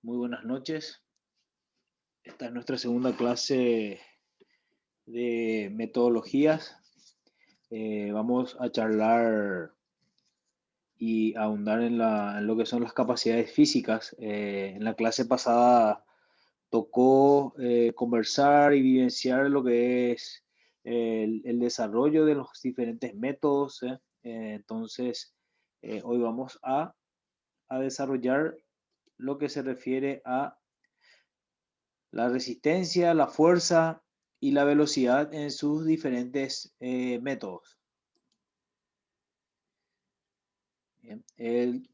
Muy buenas noches. Esta es nuestra segunda clase de metodologías. Vamos a charlar y ahondar en lo que son las capacidades físicas. En la clase pasada tocó conversar y vivenciar lo que es el desarrollo de los diferentes métodos. Entonces, hoy vamos a desarrollar lo que se refiere a la resistencia, la fuerza y la velocidad en sus diferentes métodos. Bien. El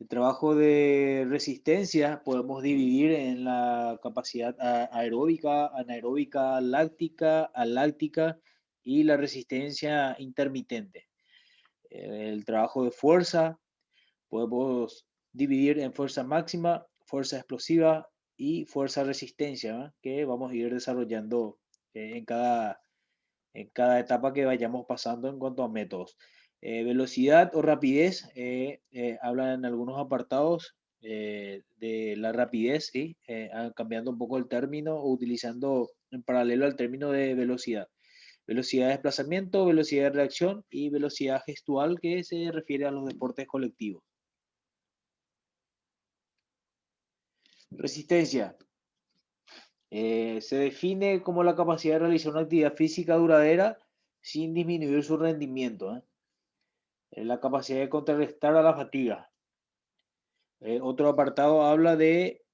trabajo de resistencia podemos dividir en la capacidad aeróbica, anaeróbica, láctica, aláctica y la resistencia intermitente. El trabajo de fuerza podemos dividir en fuerza máxima, fuerza explosiva y fuerza resistencia, ¿no? Que vamos a ir desarrollando en cada etapa que vayamos pasando en cuanto a métodos. Velocidad o rapidez, habla en algunos apartados de la rapidez, ¿sí? Cambiando un poco el término o utilizando en paralelo al término de velocidad. Velocidad de desplazamiento, velocidad de reacción y velocidad gestual que se refiere a los deportes colectivos. Resistencia. Se define como la capacidad de realizar una actividad física duradera sin disminuir su rendimiento. La capacidad de contrarrestar a la fatiga. Otro apartado habla de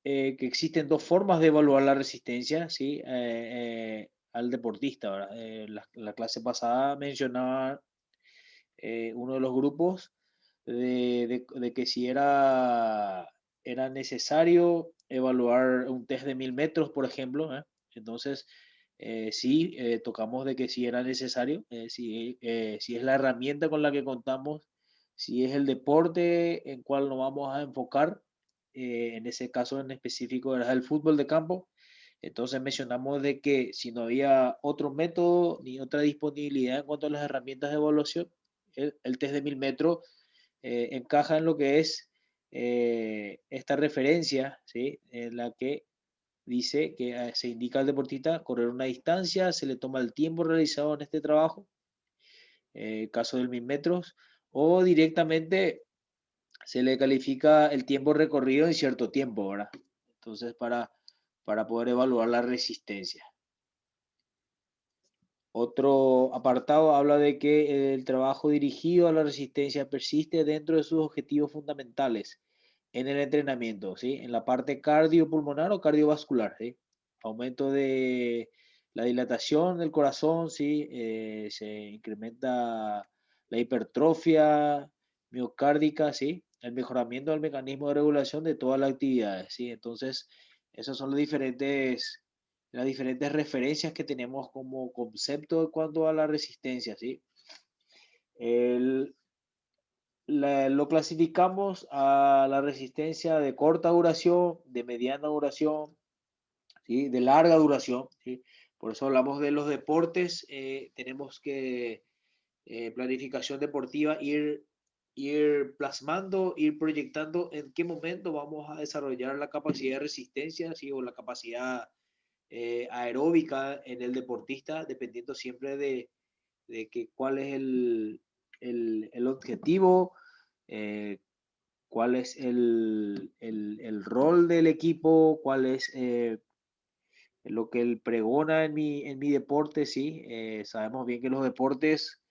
que existen dos formas de evaluar la resistencia, ¿sí? Al deportista, ¿verdad? La clase pasada mencionaba uno de los grupos de que si era necesario evaluar un test de 1000 metros, por ejemplo. Entonces, sí, tocamos de que si era necesario, si es la herramienta con la que contamos, si es el deporte en cual nos vamos a enfocar, en ese caso en específico era el fútbol de campo. Entonces mencionamos de que si no había otro método ni otra disponibilidad en cuanto a las herramientas de evaluación, el test de 1000 metros encaja en lo que es esta referencia, ¿sí? En la que dice que se indica al deportista correr una distancia, se le toma el tiempo realizado en este trabajo, caso del 1000 metros, o directamente se le califica el tiempo recorrido en cierto tiempo, ¿verdad? Entonces, para poder evaluar la resistencia. Otro apartado habla de que el trabajo dirigido a la resistencia persiste dentro de sus objetivos fundamentales en el entrenamiento, ¿sí? En la parte cardiopulmonar o cardiovascular, ¿sí? Aumento de la dilatación del corazón, ¿sí? Se incrementa la hipertrofia miocárdica, ¿sí? El mejoramiento del mecanismo de regulación de todas las actividades, ¿sí? Entonces, esos son los las diferentes referencias que tenemos como concepto en cuanto a la resistencia, ¿sí? El, lo clasificamos a la resistencia de corta duración, de mediana duración, ¿sí? De larga duración, ¿sí? Por eso hablamos de los deportes, tenemos que planificación deportiva, ir plasmando, ir proyectando en qué momento vamos a desarrollar la capacidad de resistencia, ¿sí? O la capacidad aeróbica en el deportista, dependiendo siempre de que cuál es el objetivo, eh, cuál es el rol del equipo, cuál es lo que él pregona en mi deporte, sí. Sabemos bien que en los deportes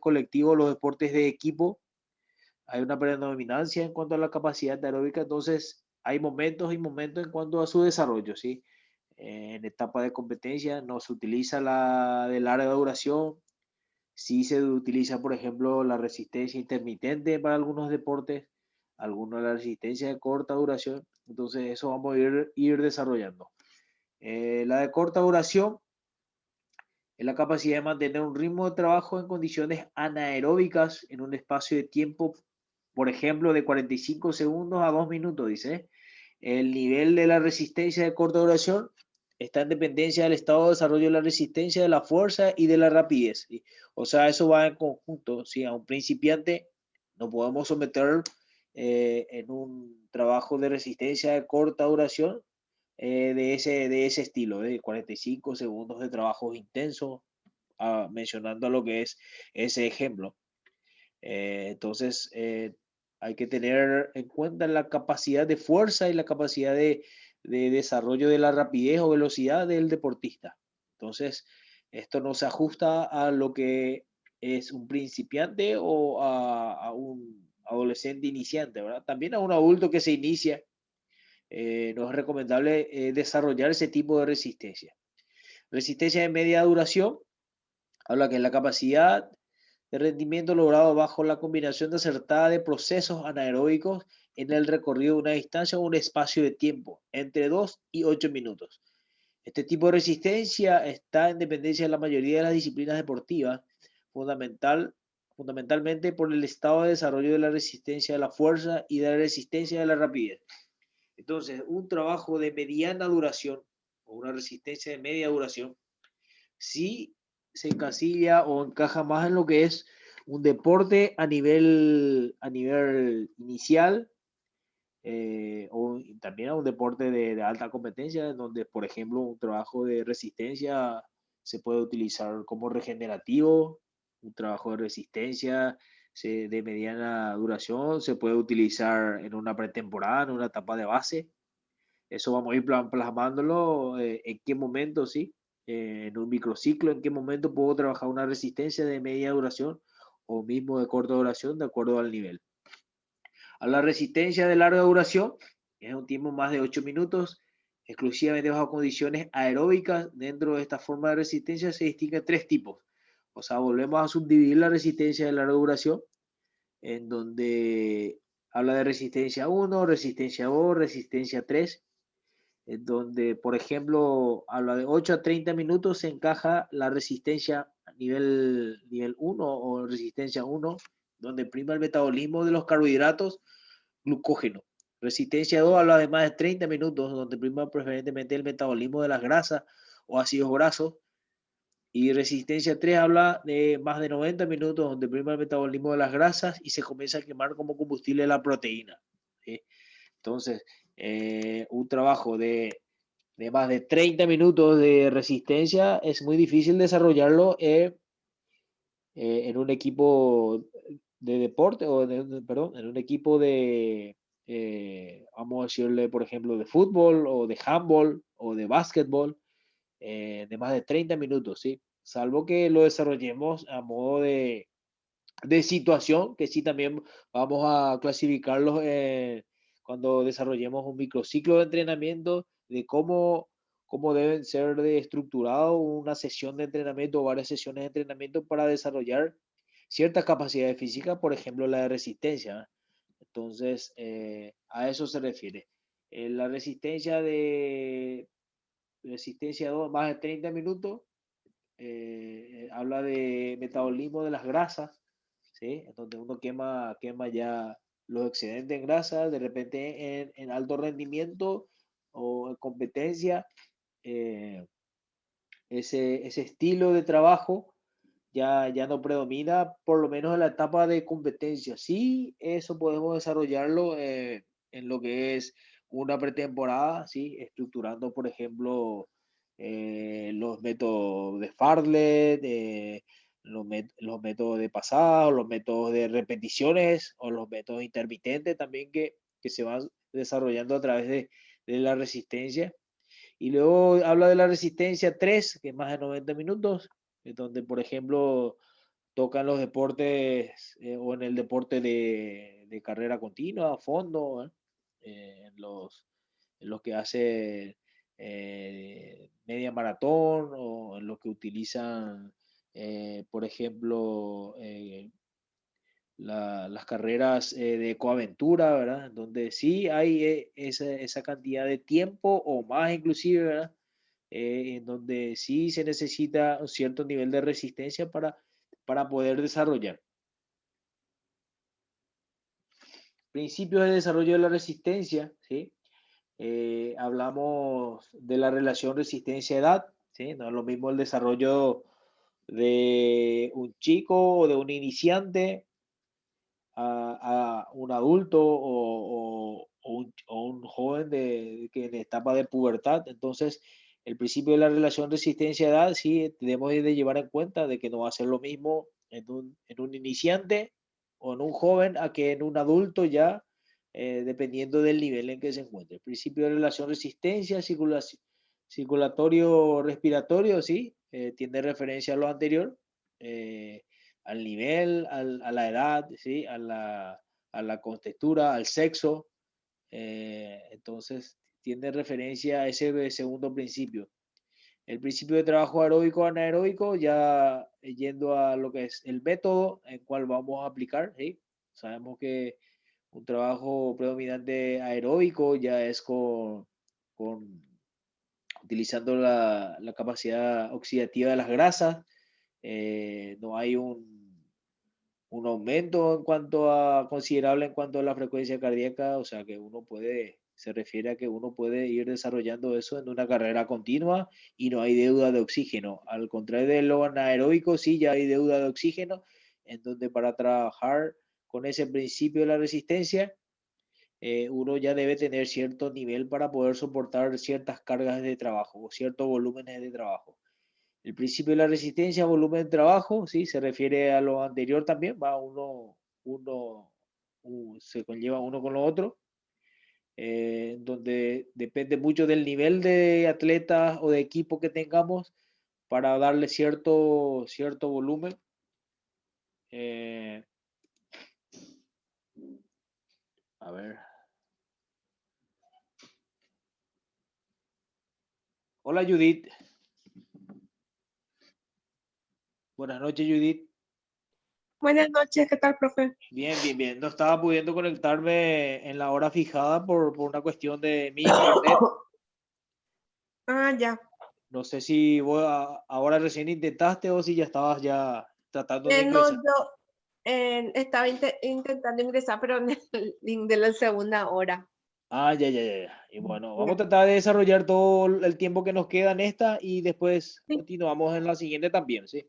colectivos, los deportes de equipo, hay una predominancia en cuanto a la capacidad aeróbica, entonces hay momentos y momentos en cuanto a su desarrollo, ¿sí? En etapa de competencia no se utiliza la de larga duración, sí se utiliza, por ejemplo, la resistencia intermitente para algunos deportes, algunos la resistencia de corta duración, entonces eso vamos a ir desarrollando. La de corta duración es la capacidad de mantener un ritmo de trabajo en condiciones anaeróbicas en un espacio de tiempo, por ejemplo, de 45 segundos a 2 minutos, dice. El nivel de la resistencia de corta duración está en dependencia del estado de desarrollo de la resistencia, de la fuerza y de la rapidez, ¿sí? O sea, eso va en conjunto, ¿sí? A un principiante no podemos someter en un trabajo de resistencia de corta duración de ese estilo, de 45 segundos de trabajo intenso, mencionando lo que es ese ejemplo. Entonces, hay que tener en cuenta la capacidad de fuerza y la capacidad de desarrollo de la rapidez o velocidad del deportista. Entonces, esto no se ajusta a lo que es un principiante o a un adolescente iniciante, ¿verdad? También a un adulto que se inicia, no es recomendable desarrollar ese tipo de resistencia. Resistencia de media duración habla que es la capacidad de rendimiento logrado bajo la combinación acertada de procesos anaeróbicos en el recorrido de una distancia o un espacio de tiempo entre 2 y 8 minutos. Este tipo de resistencia está en dependencia de la mayoría de las disciplinas deportivas, fundamentalmente por el estado de desarrollo de la resistencia de la fuerza y de la resistencia de la rapidez. Entonces, un trabajo de mediana duración o una resistencia de media duración sí se encasilla o encaja más en lo que es un deporte a nivel inicial, o también a un deporte de alta competencia, donde, por ejemplo, un trabajo de resistencia se puede utilizar como regenerativo, un trabajo de resistencia de mediana duración se puede utilizar en una pretemporada, en una etapa de base. Eso vamos a ir plasmándolo, en qué momento, sí, en un microciclo, en qué momento puedo trabajar una resistencia de media duración o mismo de corta duración, de acuerdo al nivel. A la resistencia de larga duración, es un tiempo más de 8 minutos, exclusivamente bajo condiciones aeróbicas. Dentro de esta forma de resistencia se distinguen tres tipos. O sea, volvemos a subdividir la resistencia de larga duración, en donde habla de resistencia 1, resistencia 2, resistencia 3, en donde, por ejemplo, a la de 8 a 30 minutos se encaja la resistencia a nivel 1 o resistencia 1, donde prima el metabolismo de los carbohidratos glucógeno. Resistencia 2 habla de más de 30 minutos, donde prima preferentemente el metabolismo de las grasas o ácidos grasos. Y resistencia 3 habla de más de 90 minutos, donde prima el metabolismo de las grasas y se comienza a quemar como combustible la proteína. ¿Sí? Entonces, un trabajo de más de 30 minutos de resistencia es muy difícil desarrollarlo en un equipo de deporte perdón, en un equipo vamos a decirle, por ejemplo, de fútbol o de handball o de básquetbol, de más de 30 minutos, ¿sí? Salvo que lo desarrollemos a modo de situación, que sí también vamos a clasificarlos cuando desarrollemos un microciclo de entrenamiento, de cómo deben ser estructurado una sesión de entrenamiento o varias sesiones de entrenamiento para desarrollar ciertas capacidades físicas, por ejemplo la de resistencia. Entonces, a eso se refiere. La resistencia 2 más de 30 minutos, habla de metabolismo de las grasas, ¿sí? Donde uno quema ya los excedentes en grasa, de repente en alto rendimiento o en competencia, eh, ese estilo de trabajo ya no predomina, por lo menos en la etapa de competencia. Sí, eso podemos desarrollarlo en lo que es una pretemporada, ¿sí? Estructurando, por ejemplo, los métodos de Fartlek, los métodos de pasado, los métodos de repeticiones o los métodos intermitentes también que se van desarrollando a través de la resistencia. Y luego habla de la resistencia 3, que es más de 90 minutos, donde, por ejemplo, tocan los deportes o en el deporte de carrera continua, a fondo, en los que hace media maratón o en los que utilizan, por ejemplo, las carreras de ecoaventura, ¿verdad? Donde sí hay esa cantidad de tiempo o más inclusive, ¿verdad? En donde sí se necesita un cierto nivel de resistencia para poder desarrollar. Principios de desarrollo de la resistencia, ¿sí? Hablamos de la relación resistencia-edad, ¿sí? No es lo mismo el desarrollo de un chico o de un iniciante a un adulto o un joven que en etapa de pubertad. Entonces, el principio de la relación resistencia-edad, sí, tenemos de llevar en cuenta de que no va a ser lo mismo en un iniciante o en un joven a que en un adulto ya, dependiendo del nivel en que se encuentre. El principio de relación resistencia, circulatorio, respiratorio, sí, tiene referencia a lo anterior. eh, Al nivel, a la edad, ¿sí? A la contextura, al sexo. Entonces, tiene referencia a ese segundo principio. El principio de trabajo aeróbico anaeróbico, ya yendo a lo que es el método en cual vamos a aplicar, ¿sí? Sabemos que un trabajo predominante aeróbico ya es con utilizando la capacidad oxidativa de las grasas. No hay un aumento en cuanto a considerable en cuanto a la frecuencia cardíaca, o sea que uno puede, se refiere a que uno puede ir desarrollando eso en una carrera continua y no hay deuda de oxígeno. Al contrario de lo anaeróbico, sí ya hay deuda de oxígeno, en donde para trabajar con ese principio de la resistencia, uno ya debe tener cierto nivel para poder soportar ciertas cargas de trabajo o ciertos volúmenes de trabajo. El principio de la resistencia, volumen de trabajo, ¿sí? Se refiere a lo anterior también, va se conlleva uno con lo otro, donde depende mucho del nivel de atletas o de equipo que tengamos para darle cierto volumen. Eh, a ver. Hola Judith. Buenas noches Judith. Buenas noches, ¿qué tal, profe? Bien, bien, bien. No estaba pudiendo conectarme en la hora fijada por una cuestión de mi internet. Ah, ya. No sé si vos ahora recién intentaste o si ya estabas ya tratando de No, ingresar. yo estaba intentando ingresar, pero en el link de la segunda hora. Ah, ya, ya, ya, ya. Y bueno, vamos Ya. a tratar de desarrollar todo el tiempo que nos queda en esta y después Sí. continuamos en la siguiente también, ¿sí?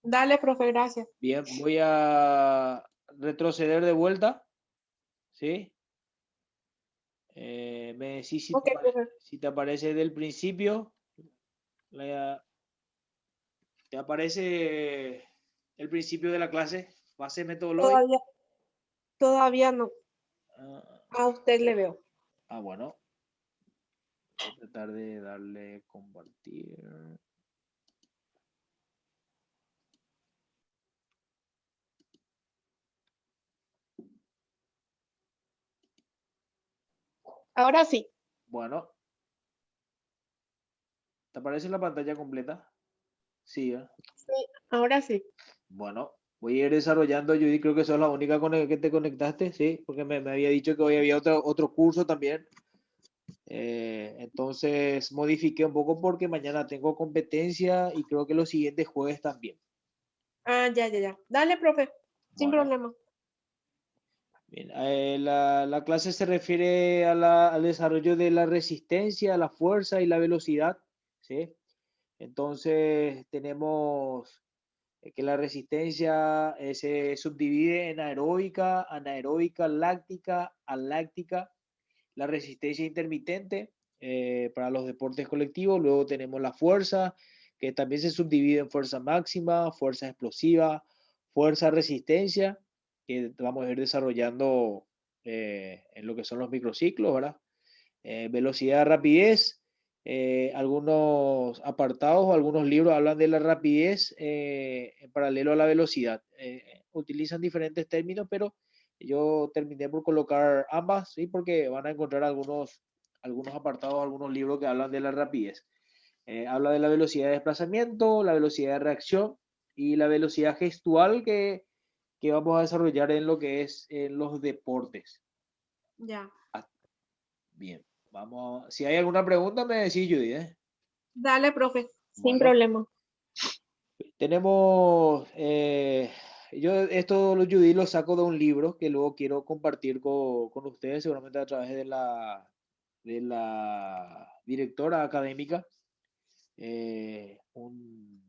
Dale, profe, gracias. Bien, voy a retroceder de vuelta, ¿sí? Me decís Ok, profe. si te aparece del principio. la- ¿Te aparece el principio de la clase? Base metodológica. Todavía, todavía no. Ah, A usted le veo. bueno. Voy a tratar de darle compartir. Ahora sí. Bueno, ¿te aparece la pantalla completa? Sí, ¿eh? Sí, ahora sí. Bueno, voy a ir desarrollando, Judy, creo que sos la única con el que te conectaste, sí, porque me había dicho que hoy había otro curso también. Entonces modifiqué un poco porque mañana tengo competencia y creo que los siguientes jueves también. Ah, ya, ya, ya. Dale, profe. Sin Bueno, problema. bien, la clase se refiere al desarrollo de la resistencia, la fuerza y la velocidad, ¿sí? Entonces tenemos que la resistencia se subdivide en aeróbica, anaeróbica, láctica, aláctica, la resistencia intermitente para los deportes colectivos. Luego tenemos la fuerza, que también se subdivide en fuerza máxima, fuerza explosiva, fuerza resistencia, que vamos a ir desarrollando en lo que son los microciclos, ¿verdad? Velocidad, rapidez. Algunos apartados o algunos libros hablan de la rapidez en paralelo a la velocidad. Utilizan diferentes términos, pero yo terminé por colocar ambas, ¿sí? Porque van a encontrar algunos apartados, algunos libros que hablan de la rapidez. Habla de la velocidad de desplazamiento, la velocidad de reacción y la velocidad gestual que vamos a desarrollar en lo que es en los deportes. Ya. Ah, bien, vamos. Si hay alguna pregunta, me decís, Judy, ¿eh? Dale, profe. Sin Bueno, problema. tenemos. Yo esto, los Judy, lo saco de un libro que luego quiero compartir con ustedes, seguramente a través de la directora académica. Un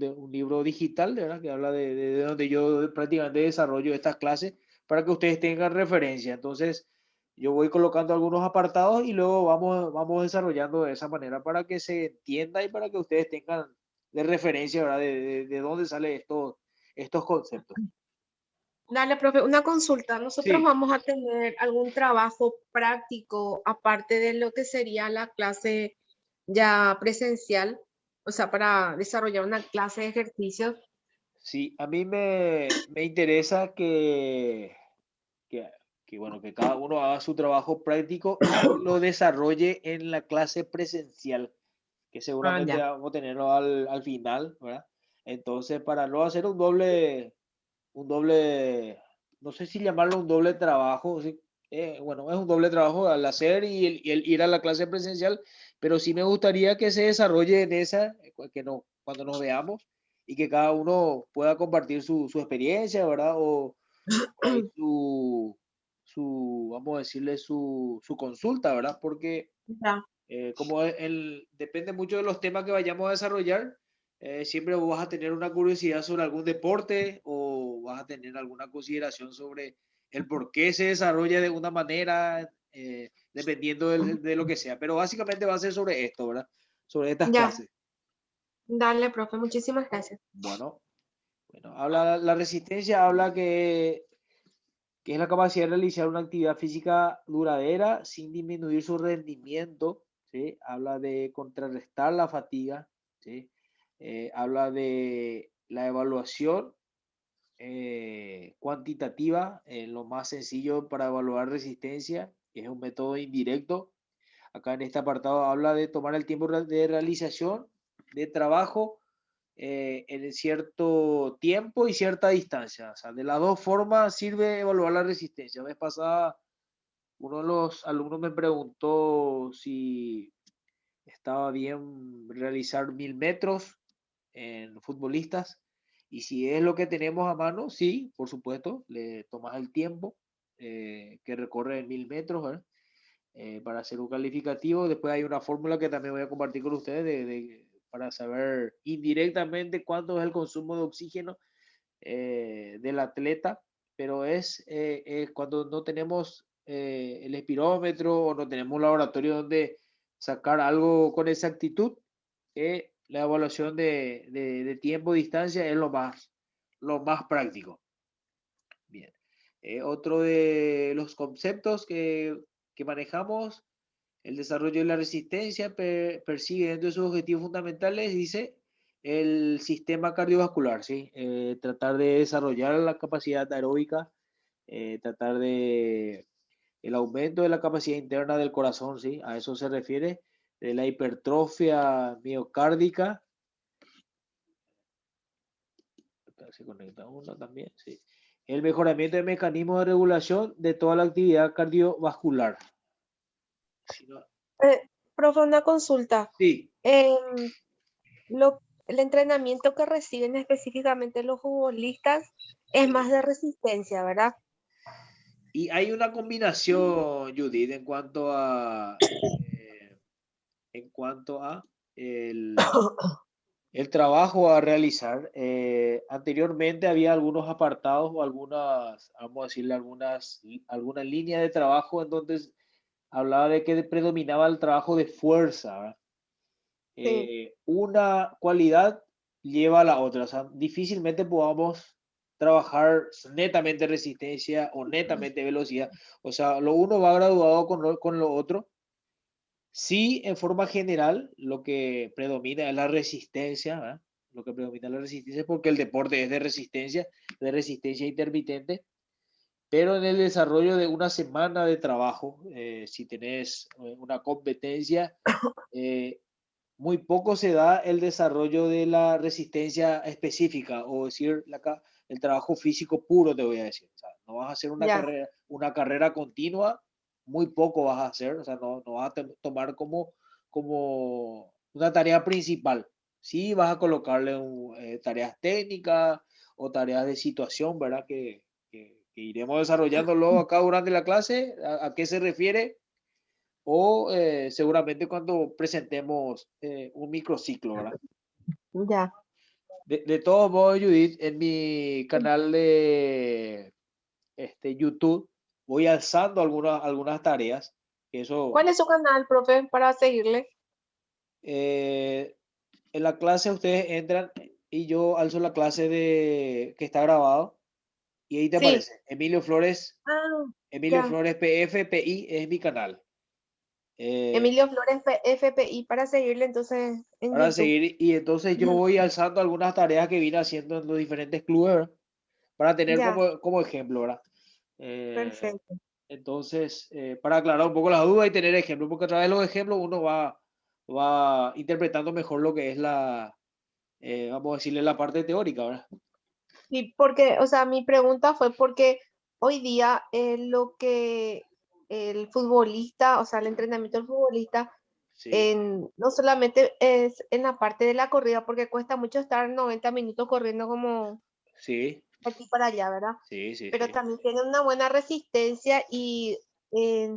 un libro digital, ¿verdad? Que habla de donde yo prácticamente desarrollo estas clases para que ustedes tengan referencia. Entonces, yo voy colocando algunos apartados y luego vamos desarrollando de esa manera para que se entienda y para que ustedes tengan de referencia, ¿verdad? De dónde salen estos conceptos. Dale, profe, una consulta. ¿Nosotros Sí, vamos a tener algún trabajo práctico aparte de lo que sería la clase ya presencial? O sea, para desarrollar una clase de ejercicios. sí, a mí me interesa que, bueno, que cada uno haga su trabajo práctico y lo desarrolle en la clase presencial, que Ah, seguramente ya. vamos a tenerlo al final, ¿verdad? Entonces, para no hacer un doble, no sé si llamarlo un doble trabajo, sí, bueno, es un doble trabajo al hacer y el ir a la clase presencial, pero sí me gustaría que se desarrolle en esa, que no, cuando nos veamos y que cada uno pueda compartir su experiencia, ¿verdad? O por ahí vamos a decirle, su consulta, ¿verdad? Porque Ya. como depende mucho de los temas que vayamos a desarrollar, siempre vos vas a tener una curiosidad sobre algún deporte o vas a tener alguna consideración sobre el por qué se desarrolla de una manera, dependiendo de lo que sea. Pero básicamente va a ser sobre esto, ¿verdad? Sobre estas Ya. clases. Dale, profe, muchísimas gracias. Bueno, bueno, habla la resistencia, habla que es la capacidad de realizar una actividad física duradera sin disminuir su rendimiento, ¿sí? Habla de contrarrestar la fatiga, ¿sí? Habla de la evaluación cuantitativa, lo más sencillo para evaluar resistencia, que es un método indirecto. Acá en este apartado habla de tomar el tiempo de realización de trabajo en cierto tiempo y cierta distancia. O sea, de las dos formas sirve evaluar la resistencia. La vez pasada, uno de los alumnos me preguntó si estaba bien realizar 1000 metros en futbolistas. Y si es lo que tenemos a mano, sí, por supuesto, le tomas el tiempo que recorre en 1000 metros, ¿verdad? Para hacer un calificativo. Después hay una fórmula que también voy a compartir con ustedes para saber indirectamente cuánto es el consumo de oxígeno del atleta, pero es cuando no tenemos el espirómetro o no tenemos un laboratorio donde sacar algo con exactitud, la evaluación de tiempo, distancia es lo más práctico. Bien. Otro de los conceptos que manejamos, el desarrollo de la resistencia persigue dentro de sus objetivos fundamentales, dice, el sistema cardiovascular, ¿sí? Tratar de desarrollar la capacidad aeróbica, tratar de el aumento de la capacidad interna del corazón, ¿sí? A eso se refiere, de la hipertrofia miocárdica. Acá se conecta uno también, sí. El mejoramiento del mecanismo de regulación de toda la actividad cardiovascular. Si no- Profe, una consulta. sí, Em, el entrenamiento que reciben específicamente los futbolistas es más de resistencia, ¿verdad? y hay una combinación, Judith, en cuanto a el, el trabajo a realizar. Anteriormente había algunos apartados o algunas, vamos a decirle, algunas líneas de trabajo en donde hablaba de que predominaba el trabajo de fuerza, ¿verdad? Sí, Una cualidad lleva a la otra. O sea, difícilmente podamos trabajar netamente resistencia o netamente velocidad. O sea, lo uno va graduado con lo otro. Sí, en forma general, lo que predomina es la resistencia, ¿verdad? Lo que predomina es la resistencia porque el deporte es de resistencia intermitente. Pero en el desarrollo de una semana de trabajo, si tenés una competencia, eh, muy poco se da el desarrollo de la resistencia específica, o decir, el trabajo físico puro, te voy a decir. O sea, no vas a hacer ya, una carrera continua, muy poco vas a hacer, o sea, no vas a tomar como una tarea principal. Sí vas a colocarle tareas técnicas o tareas de situación, ¿verdad? Que iremos desarrollándolo acá durante la clase. A qué se refiere? O seguramente cuando presentemos un microciclo, ¿verdad? ya. De todos modos, Judith, en mi canal de YouTube voy alzando algunas tareas. Eso, ¿Cuál es su canal, profe, para seguirle? eh, en la clase ustedes entran y yo alzo la clase que está grabado y ahí te Sí. aparece Ah, Emilio ya. Flores PF, PI es mi canal. Eh, Emilio Flores FPI para seguirle entonces en para YouTube. seguir y entonces yo voy alzando algunas tareas que vine haciendo en los diferentes clubes, ¿verdad? Para tener Ya, como ejemplo, ¿verdad? Eh, perfecto. entonces, para aclarar un poco las dudas y tener ejemplos, porque a través de los ejemplos uno va interpretando mejor lo que es vamos a decirle, la parte teórica, ¿verdad? Y porque, o sea, mi pregunta fue porque hoy día lo que el futbolista, o sea, el entrenamiento del futbolista, Sí, no solamente es en la parte de la corrida, porque cuesta mucho estar 90 minutos corriendo como sí, de aquí para allá, ¿verdad? sí, sí, Pero sí, también tiene una buena resistencia y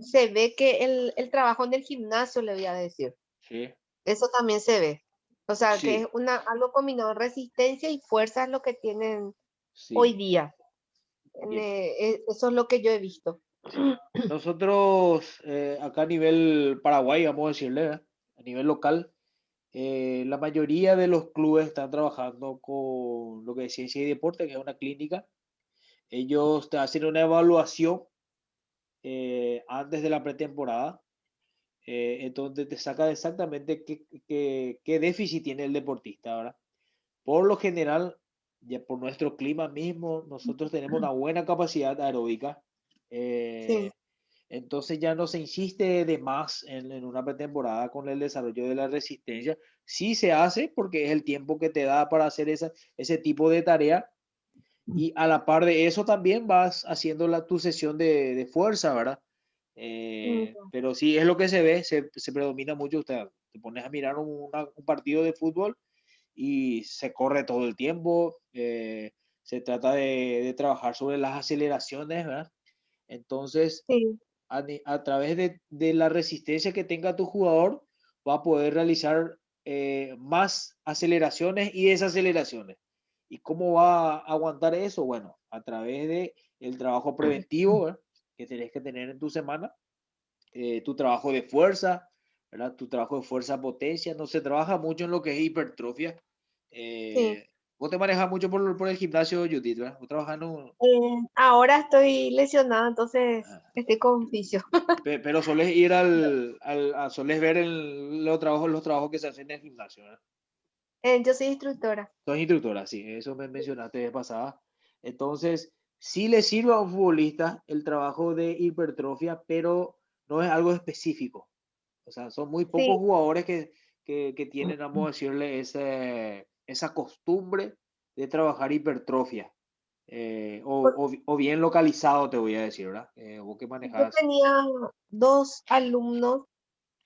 se ve que el trabajo en el gimnasio, le voy a decir, sí, eso también se ve. O sea, que es sí, algo combinado, resistencia y fuerza es lo que tienen hoy sí. día. Bien. Eso es lo que yo he visto. Sí. Nosotros, acá a nivel Paraguay, vamos a decirle, ¿verdad? A nivel local, la mayoría de los clubes están trabajando con lo que es ciencia y deporte, que es una clínica. Ellos te hacen una evaluación antes de la pretemporada, en donde te saca exactamente qué déficit tiene el deportista, ¿verdad? Por lo general, ya por nuestro clima mismo, nosotros tenemos una buena capacidad aeróbica. Sí, eh, entonces ya no se insiste de más en una pretemporada con el desarrollo de la resistencia. Sí se hace porque es el tiempo que te da para hacer ese tipo de tarea. Y a la par de eso también vas haciendo tu sesión de fuerza, ¿verdad? mm, Pero sí es lo que se ve, se predomina mucho. Usted te pones a mirar un partido de fútbol y se corre todo el tiempo. Se trata de trabajar sobre las aceleraciones, ¿verdad? Entonces, sí, a través de la resistencia que tenga tu jugador, va a poder realizar más aceleraciones y desaceleraciones. ¿Y cómo va a aguantar eso? Bueno, a través de el trabajo preventivo, ¿verdad? Que tenés que tener en tu semana, tu trabajo de fuerza, ¿verdad? Tu trabajo de fuerza potencia. No se trabaja mucho en lo que es hipertrofia. sí. Vos te manejas mucho por el gimnasio, Judith, ¿verdad? Vos trabajas Ahora estoy lesionada, entonces estoy con fisio. pero solés ir solés ver los trabajos que se hacen en el gimnasio, ¿verdad? Yo soy instructora. Sos instructora, sí, eso me mencionaste de pasada. Entonces, sí le sirve a un futbolista el trabajo de hipertrofia, pero no es algo específico. O sea, son muy pocos Sí, jugadores que tienen, vamos a decirle, esa costumbre de trabajar hipertrofia. O bien localizado, te voy a decir, ¿verdad? Vos que yo manejas. tenía dos alumnos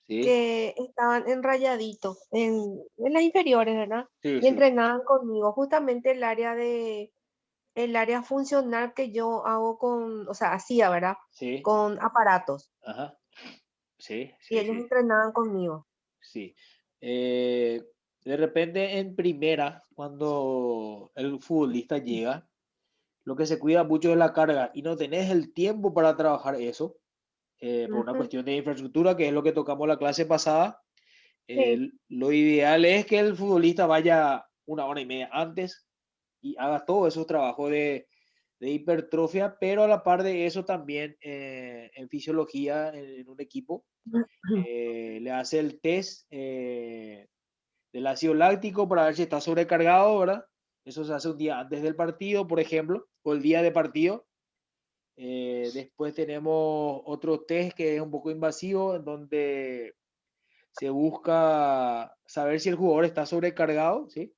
Sí, que estaban en Rayadito, en las inferiores, ¿verdad? sí, Y sí, entrenaban conmigo, justamente el área funcional que yo hago con, o sea, hacía, ¿verdad? sí, Con aparatos. ajá, sí, Y sí, ellos sí, entrenaban conmigo. sí. Eh, de repente en primera, cuando el futbolista llega, lo que se cuida mucho es la carga y no tenés el tiempo para trabajar eso, por una Ujú. cuestión de infraestructura, que es lo que tocamos la clase pasada. Sí, Lo ideal es que el futbolista vaya una hora y media antes y haga todos esos trabajos de hipertrofia, pero a la par de eso también en fisiología, en un equipo, le hace el test del ácido láctico para ver si está sobrecargado, ¿verdad? Eso se hace un día antes del partido, por ejemplo, o el día de partido. Después tenemos otro test que es un poco invasivo, en donde se busca saber si el jugador está sobrecargado, ¿sí?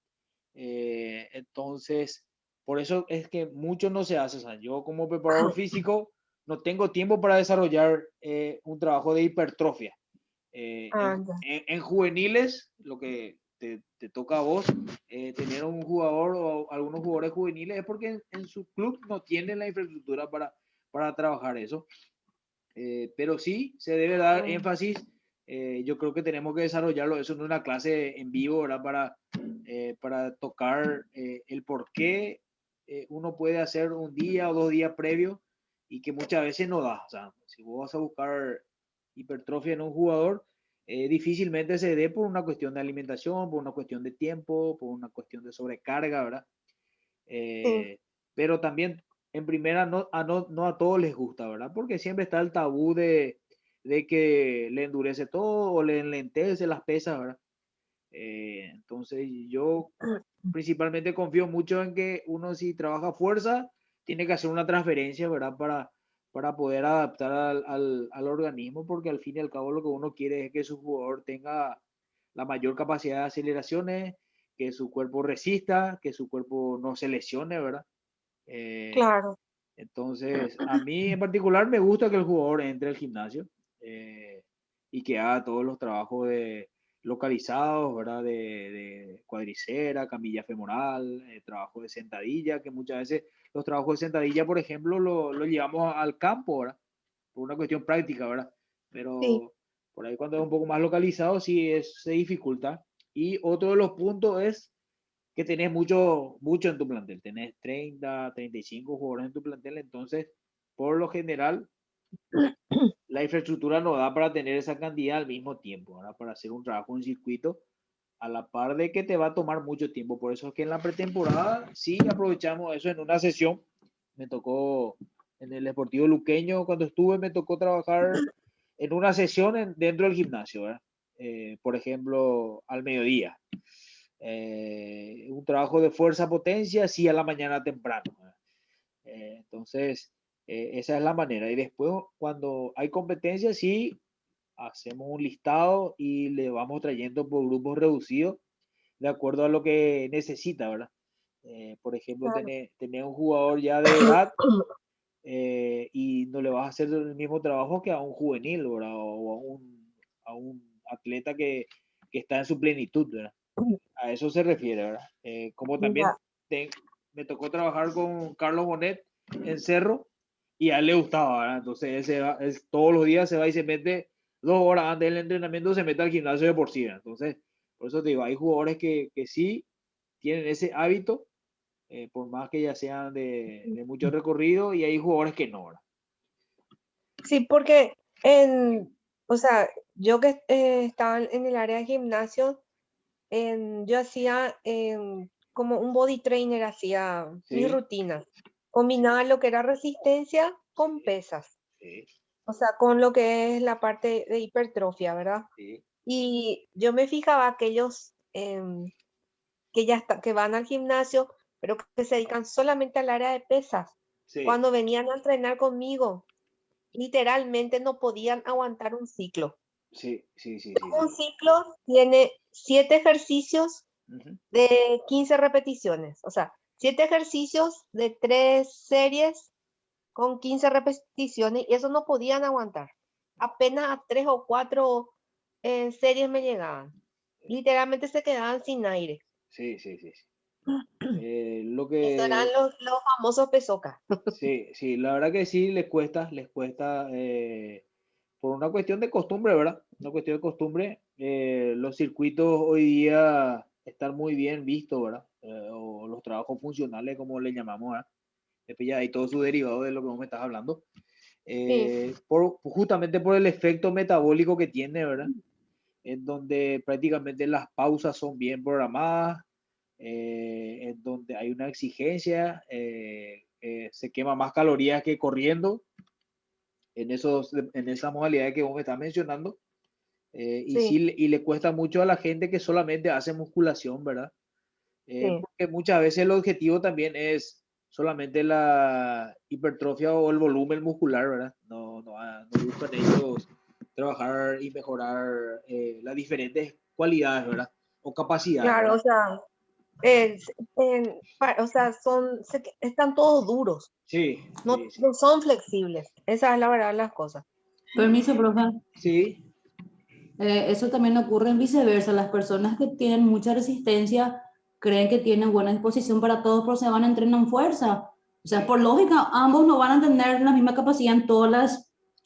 Entonces, por eso es que mucho no se hace. O sea, yo como preparador físico no tengo tiempo para desarrollar un trabajo de hipertrofia. ah, ya. En juveniles, lo que te toca a vos, tener un jugador o algunos jugadores juveniles es porque en su club no tienen la infraestructura para trabajar eso. Pero sí se debe dar Mm. énfasis Yo creo que tenemos que desarrollarlo eso en una clase en vivo, ¿verdad? Para tocar el por qué uno puede hacer un día o 2 días previos y que muchas veces no da. O sea, si vos vas a buscar hipertrofia en un jugador, difícilmente se dé por una cuestión de alimentación, por una cuestión de tiempo, por una cuestión de sobrecarga, ¿verdad? Sí, Pero también en primera no a todos les gusta, ¿verdad? Porque siempre está el tabú de que le endurece todo o le enlentece las pesas, ¿verdad? Entonces yo principalmente confío mucho en que uno si trabaja fuerza, tiene que hacer una transferencia, ¿verdad? Para poder adaptar al organismo, porque al fin y al cabo lo que uno quiere es que su jugador tenga la mayor capacidad de aceleraciones, que su cuerpo resista, que su cuerpo no se lesione, ¿verdad? Eh, claro. entonces, a mí en particular me gusta que el jugador entre al gimnasio eh, y que haga todos los trabajos localizados, ¿verdad? De cuadricera, camilla femoral, trabajo de sentadilla, que muchas veces los trabajos de sentadilla, por ejemplo, lo llevamos al campo, ¿verdad? Por una cuestión práctica, ¿verdad? Sí, Pero por ahí cuando es un poco más localizado, sí se dificulta. Y otro de los puntos es que tenés mucho en tu plantel, tenés 30, 35 jugadores en tu plantel, entonces, por lo general, la infraestructura no da para tener esa cantidad al mismo tiempo, ¿verdad? Para hacer un trabajo en circuito, a la par de que te va a tomar mucho tiempo. Por eso es que en la pretemporada sí aprovechamos eso en una sesión. Me tocó en el Deportivo Luqueño, cuando estuve, me tocó trabajar en una sesión dentro del gimnasio, ¿verdad? Por ejemplo, al mediodía un trabajo de fuerza potencia, sí a la mañana temprano. Entonces, esa es la manera. Y después, cuando hay competencia, sí hacemos un listado y le vamos trayendo por grupos reducidos de acuerdo a lo que necesita, ¿verdad? Por ejemplo, claro. tener un jugador ya de edad y no le vas a hacer el mismo trabajo que a un juvenil, ¿verdad? O a un atleta que está en su plenitud, ¿verdad? A eso se refiere, ¿verdad? Como también Ya. te- me tocó trabajar con Carlos Bonet en Cerro y a él le gustaba, ¿verdad? Entonces todos los días se va y se mete 2 horas antes del entrenamiento, se mete al gimnasio de por sí, ¿verdad? Entonces, por eso te digo, hay jugadores que sí tienen ese hábito, por más que ya sean de mucho recorrido, y hay jugadores que no, ¿verdad? Sí, porque o sea, yo que estaba en el área de gimnasio, yo hacía como un body trainer, hacía mis Sí, rutinas. Combinaba lo que era resistencia con pesas, sí, o sea, con lo que es la parte de hipertrofia, ¿verdad? sí, Y yo me fijaba aquellos que van al gimnasio, pero que se dedican solamente al área de pesas. sí, Cuando venían a entrenar conmigo, literalmente no podían aguantar un ciclo. sí, sí, sí, sí, Un sí. ciclo tiene 7 ejercicios Ujú. de 15 repeticiones, o sea, 7 ejercicios de 3 series con 15 repeticiones y eso no podían aguantar. Apenas a 3 o 4 series me llegaban. Literalmente se quedaban sin aire. Sí, sí, sí, sí. Lo Eso eran que los famosos pesocas. Sí, sí, la verdad que sí les cuesta por una cuestión de costumbre, ¿verdad? Una cuestión de costumbre. Los circuitos hoy día están muy bien vistos, ¿verdad? O los trabajos funcionales, como le llamamos, ¿verdad? Después ya hay todo su derivado de lo que vos me estás hablando. Sí, Justamente por el efecto metabólico que tiene, ¿verdad? En donde prácticamente las pausas son bien programadas, en donde hay una exigencia, se quema más calorías que corriendo en esa modalidad que vos me estás mencionando, sí, y le cuesta mucho a la gente que solamente hace musculación, ¿verdad? sí. Porque muchas veces el objetivo también es solamente la hipertrofia o el volumen muscular, ¿verdad? No buscan ellos trabajar y mejorar las diferentes cualidades, ¿verdad? O capacidades, Claro, ¿verdad? o sea, o sea, están todos duros, Sí, no, sí, sí. no son flexibles. Esa es la verdad de las cosas. Permiso, profe. Sí, Eso también ocurre en viceversa. Las personas que tienen mucha resistencia creen que tienen buena disposición para todo, pero se van a entrenar en fuerza. O sea, sí, por lógica, ambos no van a tener la misma capacidad en todas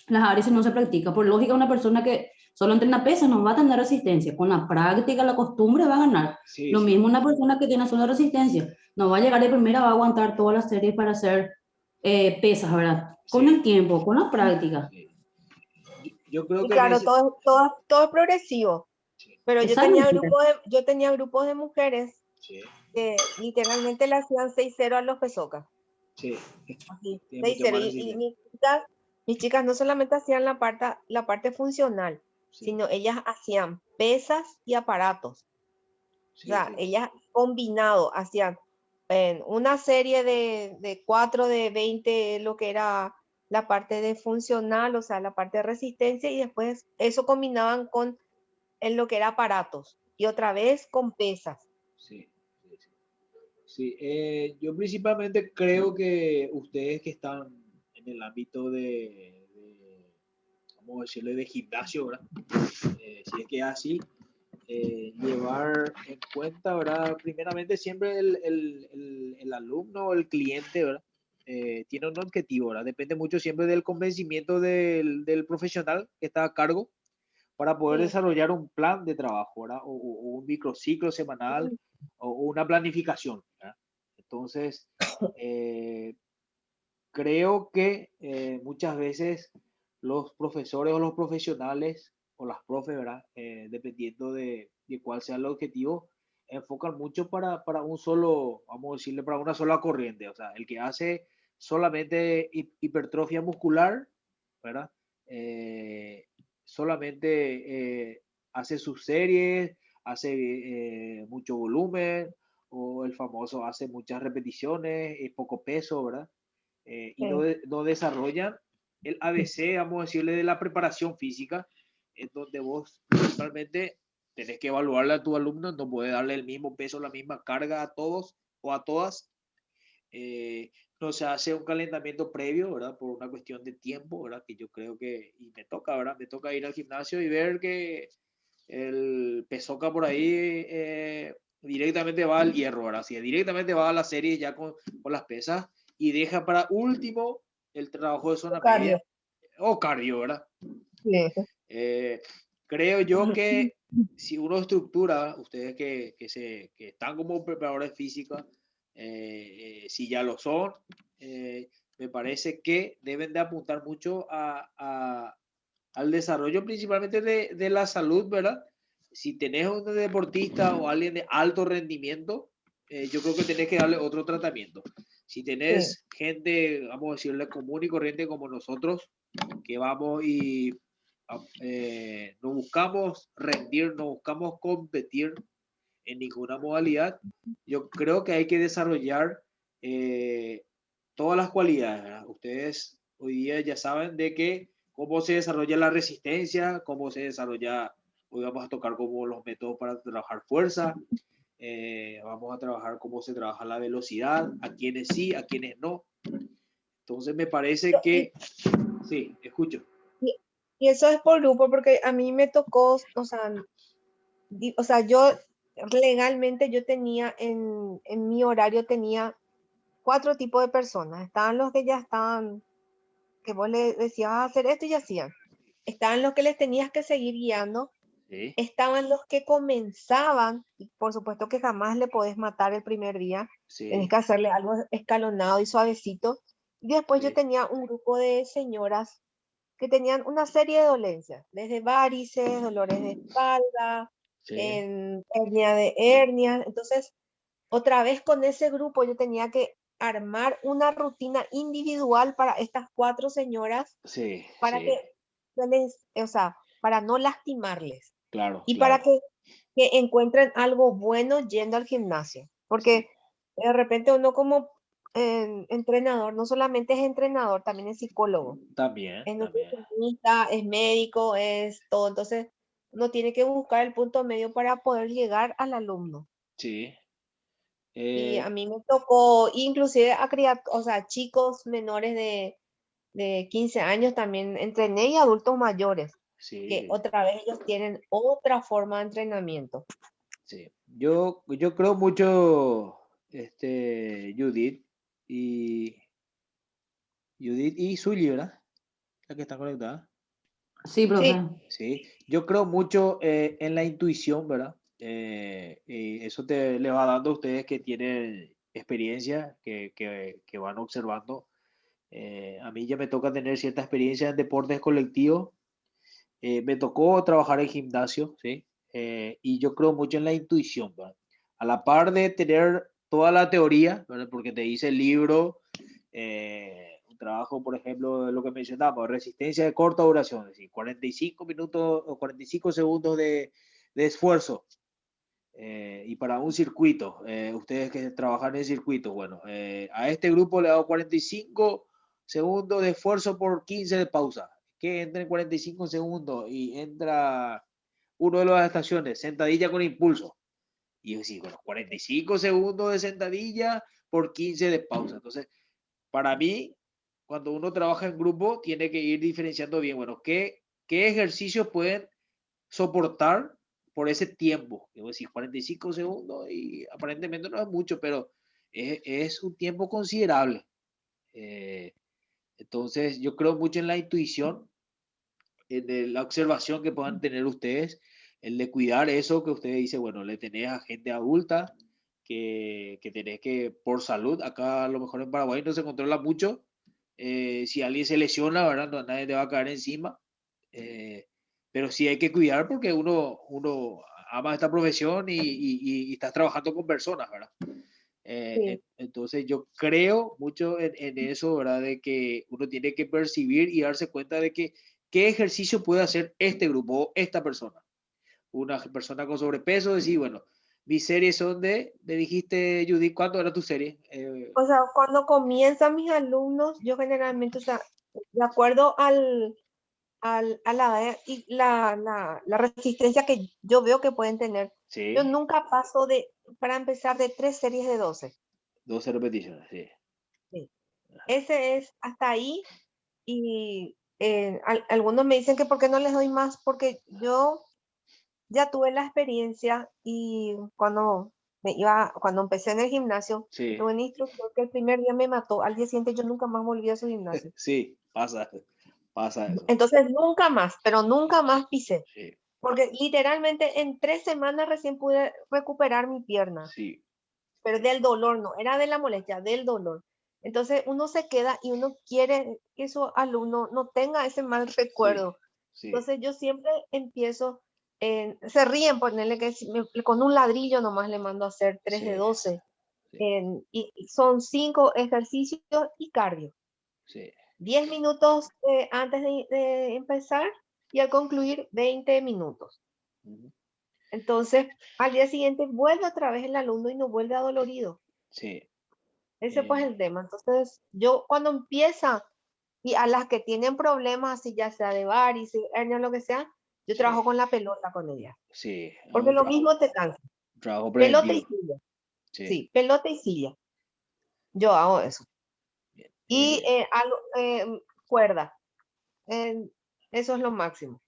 las áreas si no se practica. Por lógica, una persona que solo entrena pesas, no va a tener resistencia. Con la práctica, la costumbre va a ganar. Sí, Lo sí, mismo una persona que tiene solo resistencia, no va a llegar de primera, va a aguantar todas las series para hacer pesas, ¿verdad? Con sí, el tiempo, con la práctica. sí. Yo creo Y que en claro, ese... todo es progresivo. Sí, Pero Exactamente. yo tenía grupos de mujeres sí, que literalmente le hacían 6-0 a los pesocas. sí. Así, Tiene mucho 6-0. más Y resistencia. mis chicas no solamente hacían la parte funcional, Sí, sino ellas hacían pesas y aparatos. O sí, sea, sí, ellas combinado hacían en una serie de 4 de 20 lo que era la parte de funcional, o sea, la parte de resistencia, y después eso combinaban con en lo que era aparatos y otra vez con pesas. sí, sí, sí. Sí, yo principalmente creo que ustedes que están en el ámbito vamos a decirle, de gimnasio, ¿verdad? Si es que es así, llevar en cuenta, ¿verdad? Primeramente siempre el alumno o el cliente, ¿verdad? Tiene un objetivo, ¿verdad? Depende mucho siempre del convencimiento del profesional que está a cargo para poder Sí. desarrollar un plan de trabajo, ¿verdad? O un microciclo semanal o una planificación, ¿verdad? Entonces, eh, creo que muchas veces los profesores o los profesionales o las profes, ¿verdad? Dependiendo de cuál sea el objetivo, enfocan mucho para un solo, vamos a decirle, para una sola corriente. O sea, el que hace solamente hipertrofia muscular, ¿verdad? Eh, solamente hace sus series, hace mucho volumen, o el famoso hace muchas repeticiones, poco peso, ¿verdad? Y no, Sí. no desarrollan el ABC, vamos a decirle, de la preparación física, en donde vos principalmente tenés que evaluarle a tu alumno, no puedes darle el mismo peso, la misma carga a todos o a todas. No se hace un calentamiento previo, ¿verdad? Por una cuestión de tiempo, ¿verdad? Que yo creo que, y me toca, ¿verdad? Me toca ir al gimnasio y ver que el pesoca por ahí directamente va al hierro, ¿verdad? Así, directamente va a la serie ya con las pesas y deja para último el trabajo de zona media Cardio. o cardio, ¿verdad? Sí. Eh, creo yo que si uno estructura, ustedes que están como preparadores físicos, si ya lo son, me parece que deben de apuntar mucho al desarrollo principalmente de la salud, ¿verdad? Si tenés un deportista o alguien de alto rendimiento, yo creo que tenés que darle otro tratamiento. Si Sí. tenés gente, vamos a decirle, común y corriente como nosotros, que vamos y no buscamos rendir, no buscamos competir en ninguna modalidad, yo creo que hay que desarrollar eh, todas las cualidades, ¿verdad? Ustedes hoy día ya saben de que cómo se desarrolla la resistencia, cómo se desarrolla, hoy vamos a tocar como los métodos para trabajar fuerza, vamos a trabajar cómo se trabaja la velocidad, a quienes sí, a quienes no. Entonces me parece Y, que, sí, escucho. y- y eso es por grupo, porque a mí me tocó, o sea, yo legalmente yo tenía en mi horario tenía 4 tipos de personas. Estaban los que ya estaban, que vos le decías hacer esto y hacían. Estaban los que les tenías que seguir guiando. Sí, Estaban los que comenzaban, y por supuesto que jamás le podés matar el primer día. Tenés sí, que hacerle algo escalonado y suavecito. Y después yo sí, tenía un grupo de señoras que tenían una serie de dolencias, desde varices, dolores de espalda, sí, hernia de hernia. Entonces, otra vez con ese grupo yo tenía que armar una rutina individual para estas 4 señoras sí, para sí, o sea, para no lastimarles claro, y para claro, que encuentren algo bueno yendo al gimnasio. sí, Porque de repente uno como entrenador, no solamente es entrenador, también es psicólogo, también, es también, nutricionista, es médico, es todo. Entonces, uno tiene que buscar el punto medio para poder llegar al alumno. sí. Y a Eh, mí me tocó, inclusive a criar, o sea, chicos menores de 15 años también entrené y adultos mayores, sí, que sí, otra vez ellos tienen otra forma de entrenamiento. sí. Yo creo mucho, Judith y Judith y Zully, ¿verdad? La que está conectada. Sí, profe. Sí, Sí. Yo creo mucho en la intuición, ¿verdad? Y eso le va dando a ustedes que tienen experiencia, que van observando. A mí ya me toca tener cierta experiencia en deportes colectivos. Me tocó trabajar en gimnasio, ¿sí? Y yo creo mucho en la intuición, ¿verdad? A la par de tener toda la teoría, ¿verdad? Porque te dice el libro, un trabajo, por ejemplo, de lo que mencionamos, resistencia de corta duración, es decir, 45 minutos o 45 segundos de esfuerzo. Y para un circuito, ustedes que trabajan en circuitos, bueno, a este grupo le hago 45 segundos de esfuerzo por 15 de pausa. Que entre en 45 segundos y entra uno de las estaciones, sentadilla con impulso. Y yo decía, bueno, 45 segundos de sentadilla por 15 de pausa. Entonces, para mí, cuando uno trabaja en grupo, tiene que ir diferenciando bien, bueno, qué ejercicios pueden soportar por ese tiempo. Debo decir, 45 segundos y aparentemente no es mucho, pero es un tiempo considerable. Eh, entonces, yo creo mucho en la intuición, en la observación que puedan tener ustedes, el de cuidar eso que ustedes dicen, bueno, le tenés a gente adulta que tenés que, por salud, acá a lo mejor en Paraguay no se controla mucho. Si alguien se lesiona, ¿verdad? No, nadie te va a caer encima. Eh, pero sí hay que cuidar porque uno ama esta profesión y estás trabajando con personas, ¿verdad? Sí. Entonces yo creo mucho en eso, ¿verdad? De que uno tiene que percibir y darse cuenta de que qué ejercicio puede hacer este grupo o esta persona. Una persona con sobrepeso, decir, bueno, mis series son me dijiste, Judith, ¿cuánto era tu serie? O sea, cuando comienzan mis alumnos, yo generalmente, o sea, de acuerdo a la resistencia que yo veo que pueden tener, yo Sí, nunca paso para empezar, de 3 series de 12. 12 repeticiones, sí. Sí. Ese es hasta ahí. Y algunos me dicen que por qué no les doy más, porque yo ya tuve la experiencia y cuando empecé en el gimnasio, Sí, tuve un instructor que el primer día me mató, al día siguiente yo nunca más volví a su gimnasio. sí, pasa eso. Entonces nunca más, pero nunca más pisé, Sí, porque literalmente en 3 semanas recién pude recuperar mi pierna, sí, pero del dolor, no, era de la molestia, del dolor. Entonces uno se queda y uno quiere que su alumno no tenga ese mal sí, recuerdo. sí, Entonces yo siempre empiezo, se ríen ponerle que con un ladrillo nomás le mando a hacer 3 de sí, 12 sí, y son 5 ejercicios y cardio. sí. 10 minutos antes de empezar y al concluir 20 minutos. Ujú. Entonces al día siguiente vuelve otra vez el alumno y no vuelve adolorido. Sí. Ese pues es el Eh, tema. Entonces yo cuando empieza y a las que tienen problemas, así ya sea de varices, hernia, lo que sea, yo sí, trabajo con la pelota con ellas. sí, es Porque lo mismo te cansa. un trabajo Pelota y preventivo. silla. Sí, Sí, pelota y silla. Yo hago eso. bien. Y cuerda. eh, Eso es lo máximo.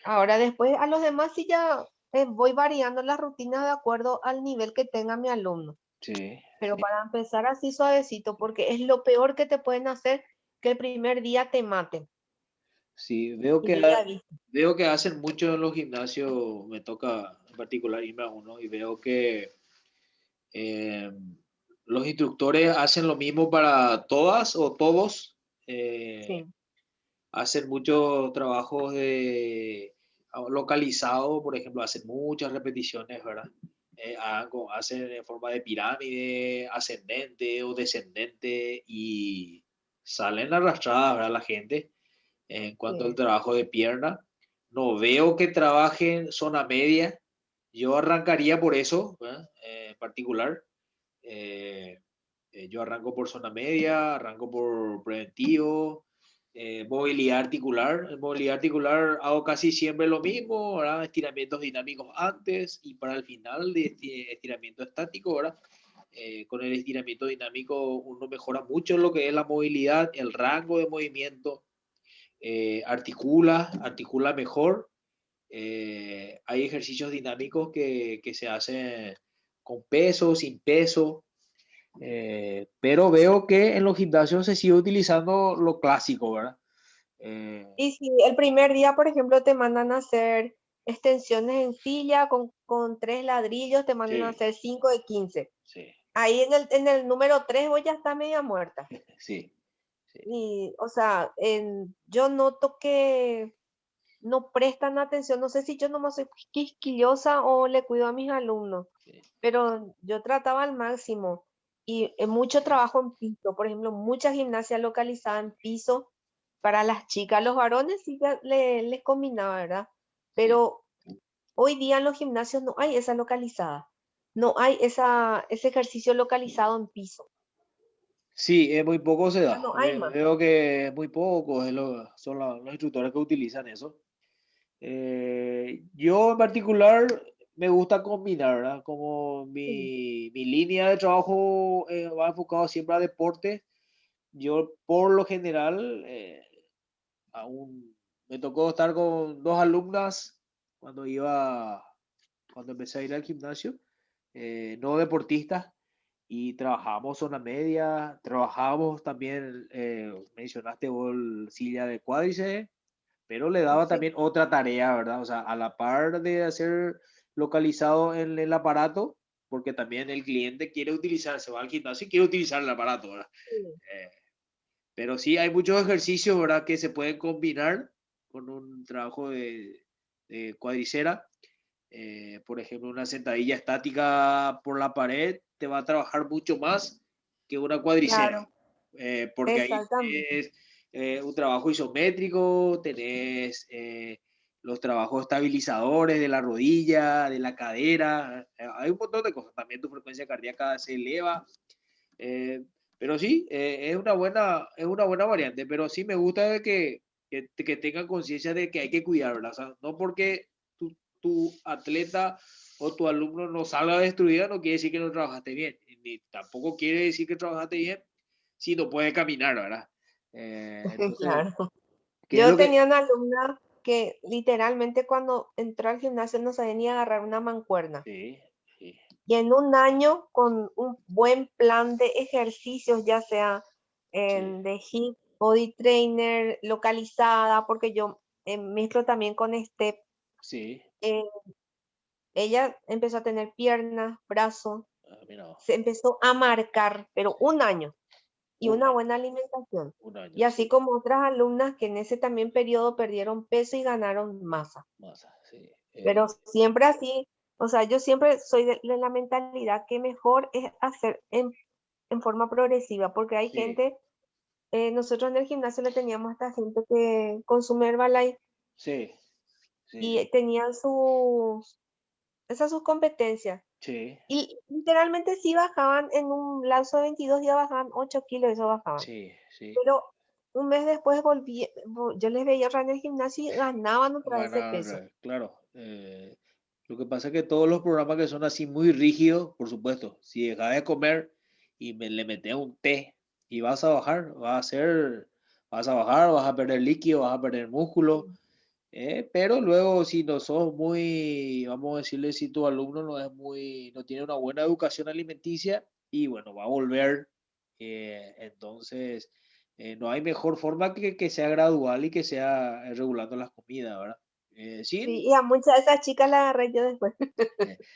Ahora después a los demás sí ya voy variando las rutinas de acuerdo al nivel que tenga mi alumno. Sí, Pero sí, para empezar así suavecito, porque es lo peor que te pueden hacer que el primer día te maten. sí. Y yo ya vi. Veo que hacen mucho en los gimnasios, me toca en particular irme a uno y veo que eh, los instructores hacen lo mismo para todas o todos. eh, Sí, Hacen muchos trabajos de localizado, por ejemplo, hacen muchas repeticiones, ¿verdad? Hacen en forma de pirámide, ascendente o descendente y salen arrastradas, ¿verdad? La gente en cuanto al sí, trabajo de pierna. No veo que trabajen zona media. Yo arrancaría por eso, ¿verdad? En particular. Eh, yo arranco por zona media, arranco por preventivo, movilidad articular. En movilidad articular hago casi siempre lo mismo, ¿verdad? Estiramientos dinámicos antes y para el final de estiramiento estático, ¿verdad? Con el estiramiento dinámico uno mejora mucho lo que es la movilidad, el rango de movimiento, articula mejor. Hay ejercicios dinámicos que se hacen con peso, sin peso, pero veo que en los gimnasios se sigue utilizando lo clásico, ¿verdad? Y si el primer día, por ejemplo, te mandan a hacer extensiones en silla con 3 ladrillos, te mandan a Sí, hacer 5 de 15. sí, Ahí en el número 3 vos ya está media muerta. sí, sí, Y, o sea, yo noto que no prestan atención. No sé si yo nomás soy quisquillosa o le cuido a mis alumnos, sí, pero yo trataba al máximo. Y mucho trabajo en piso, por ejemplo, mucha gimnasia localizada en piso para las chicas. Los varones sí ya les combinaba, ¿verdad? sí. Pero hoy día en los gimnasios no hay esa localizada, no hay ese ejercicio localizado en piso, Sí, muy poco se ya da. no hay más. Veo que muy pocos son los instructores que utilizan eso. Yo en particular me gusta combinar, ¿verdad? Como Sí, mi línea de trabajo va enfocado siempre a deporte. Yo por lo general, aún me tocó estar con dos alumnas cuando cuando empecé a ir al gimnasio, no deportistas, y trabajábamos zona media, trabajábamos también, mencionaste vos silla de cuádriceps, pero le daba sí, también otra tarea, ¿verdad? O sea, a la par de hacer localizado en el aparato, porque también el cliente quiere utilizar, se va al gimnasio y quiere utilizar el aparato, ¿verdad? sí, Eh, pero sí hay muchos ejercicios, ¿verdad? Que se pueden combinar con un trabajo de cuadricera. Por ejemplo, una sentadilla estática por la pared te va a trabajar mucho más que una cuadricera, claro, porque ahí exactamente. es un trabajo isométrico, tenés los trabajos estabilizadores de la rodilla, de la cadera, hay un montón de cosas. También tu frecuencia cardíaca se eleva. eh, pero sí, es una buena variante, pero sí me gusta de que tengan conciencia de que hay que cuidarla. O sea, no porque tu atleta o tu alumno no salga destruida, no quiere decir que no trabajaste bien, ni tampoco quiere decir que trabajaste bien si no puede caminar, ¿verdad? Entonces, Claro. ¿qué es Yo lo que? tenía una alumna que literalmente cuando entró al gimnasio no sabía ni agarrar una mancuerna. Sí, sí, Y en un año, con un buen plan de ejercicios, ya sea sí, de HIIT, body trainer, localizada, porque yo mezclo también con step, sí. eh, ella empezó a tener piernas, brazos, Mira, se empezó a marcar, pero sí, un año y un una año, buena alimentación. un año, Y así sí. como otras alumnas que en ese también periodo perdieron peso y ganaron masa. Masa, sí. Pero siempre así, o sea, yo siempre soy de la mentalidad que mejor es hacer en forma progresiva, porque hay Sí, gente, nosotros en el gimnasio le teníamos a esta gente que consume Herbalife sí, sí, y sí, tenían esas sus competencias. sí, Y literalmente sí bajaban en un lapso de 22 días, bajaban 8 kilos, eso bajaban. sí, sí. Pero un mes después yo les veía en el gimnasio y ganaban otra vez de Ganar, peso. claro. Lo que pasa es que todos los programas que son así muy rígidos, por supuesto, si dejas de comer y le metes un té y vas a bajar, vas a bajar, vas a perder líquido, vas a perder músculo, pero luego si no sos muy, vamos a decirle, si tu alumno no tiene una buena educación alimenticia, y bueno, va a volver, entonces no hay mejor forma que sea gradual y que sea regulando las comidas, ¿verdad? Sí, y a muchas de esas chicas las agarré yo después.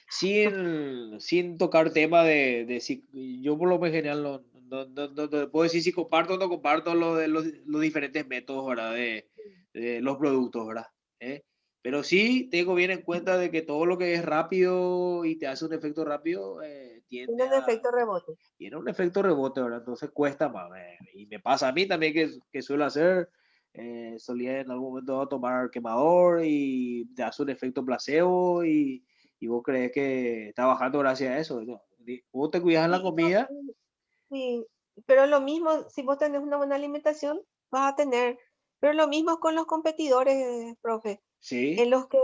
Sin tocar tema de si yo por lo más general no te puedo decir si comparto o no comparto lo de los diferentes métodos, ¿verdad? De los productos, ¿verdad? ¿Eh? Pero sí tengo bien en cuenta de que todo lo que es rápido y te hace un efecto rápido, Tienen efecto rebote. tiene un efecto rebote, ¿verdad? Entonces cuesta más. Y me pasa a mí también que suelo hacer, solía en algún momento dado tomar quemador y te hace un efecto placebo y vos crees que está bajando gracias a eso, ¿no? Vos te cuidas en la Sí, comida, sí, pero lo mismo, si vos tenés una buena alimentación, vas a tener, pero lo mismo con los competidores, profe, en sí, los que,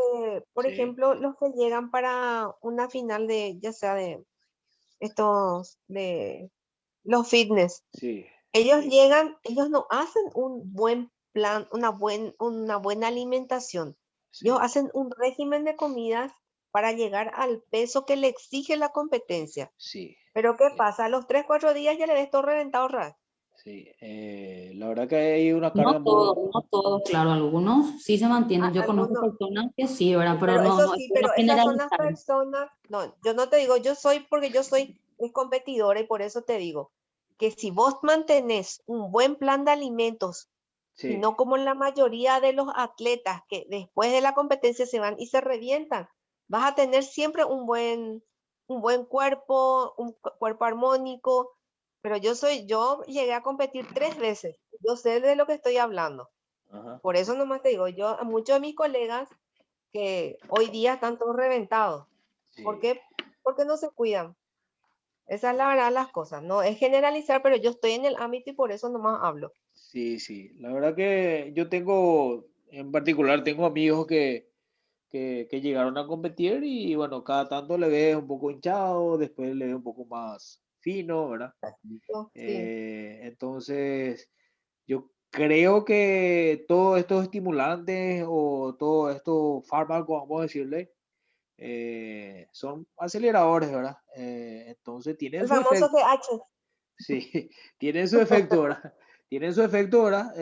por sí, ejemplo, los que llegan para una final de, ya sea de estos, de los fitness, sí, ellos llegan, ellos no hacen un buen plan, una buena alimentación. Ellos sí, hacen un régimen de comidas para llegar al peso que le exige la competencia. sí, Pero ¿qué sí, pasa? A los 3, 4 días ya le ves todo reventado otra vez. Sí, la verdad que hay una No carga muy... todos, no todos, claro, algunos sí se mantienen. Yo conozco Algunos, personas que sí, ¿verdad? Pero pero no, eso no es sí, bueno pero esas son las generalizar. personas, no, yo no te digo, yo soy porque yo soy muy competidora y por eso te digo que si vos mantenés un buen plan de alimentos y Sí, no como la mayoría de los atletas que después de la competencia se van y se revientan, vas a tener siempre un buen cuerpo, cuerpo armónico, pero yo llegué a competir 3 veces, yo sé de lo que estoy hablando. ajá, Por eso nomás te digo, yo a muchos de mis colegas que hoy día están todos reventados. ¿Por sí, qué? Porque no se cuidan. Esa es la verdad de las cosas. No es generalizar, pero yo estoy en el ámbito y por eso nomás hablo. sí, sí. La verdad que yo tengo, en particular, tengo amigos que llegaron a competir y bueno, cada tanto le ves un poco hinchado, después le ves un poco más fino, ¿verdad? Sí, Entonces, yo creo que todos estos estimulantes o todos estos fármacos, vamos a decirle, son aceleradores, ¿verdad? Entonces tienen el su famoso efecto, GH. sí, tienen su efecto, ¿verdad? Tienen su efecto, ¿verdad?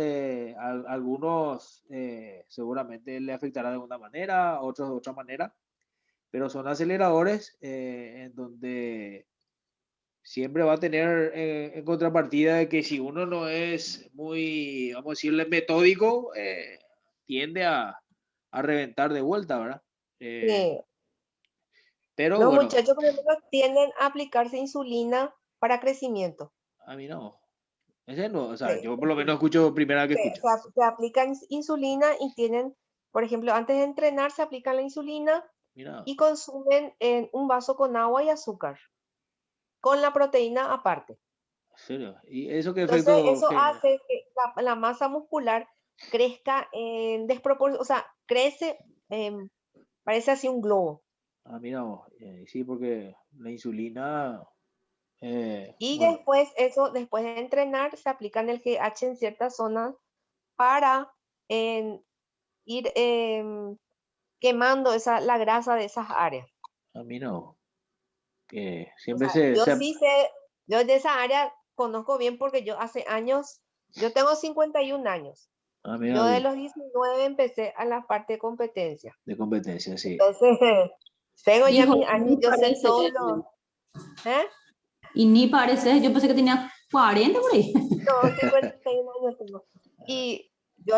Algunos seguramente le afectará de una manera, otros de otra manera, pero son aceleradores en donde siempre va a tener en contrapartida de que si uno no es muy, vamos a decirle, metódico, tiende a reventar de vuelta, ¿verdad? Eh, Sí. pero Los bueno, muchachos, por ejemplo, tienden a aplicarse insulina para crecimiento. a mí no. Ese no, o sea, Sí, yo por lo menos escucho primera vez que escucho. se aplican insulina y tienen, por ejemplo, antes de entrenar se aplican la insulina Mira, y consumen en un vaso con agua y azúcar, con la proteína aparte. en serio. ¿Y eso qué Entonces, efecto eso genera? hace que la masa muscular crezca en desproporción, o sea, crece, parece así un globo. Ah, mira, vos, sí, porque la insulina, Y bueno, después, eso, después de entrenar, se aplican el GH en ciertas zonas para ir quemando la grasa de esas áreas. a mí no. O Siempre sea, se, yo se, sí sé, yo de esa área conozco bien porque yo hace años, yo tengo 51 años. ah, mira, Yo de los 19 empecé a la parte de competencia. de competencia, sí. Entonces, tengo ya Hijo, mis años, ni yo sé parece, todos los... ¿Eh? y ni parece, yo pensé que tenía 40 por ahí. No, 51 años tengo. Y yo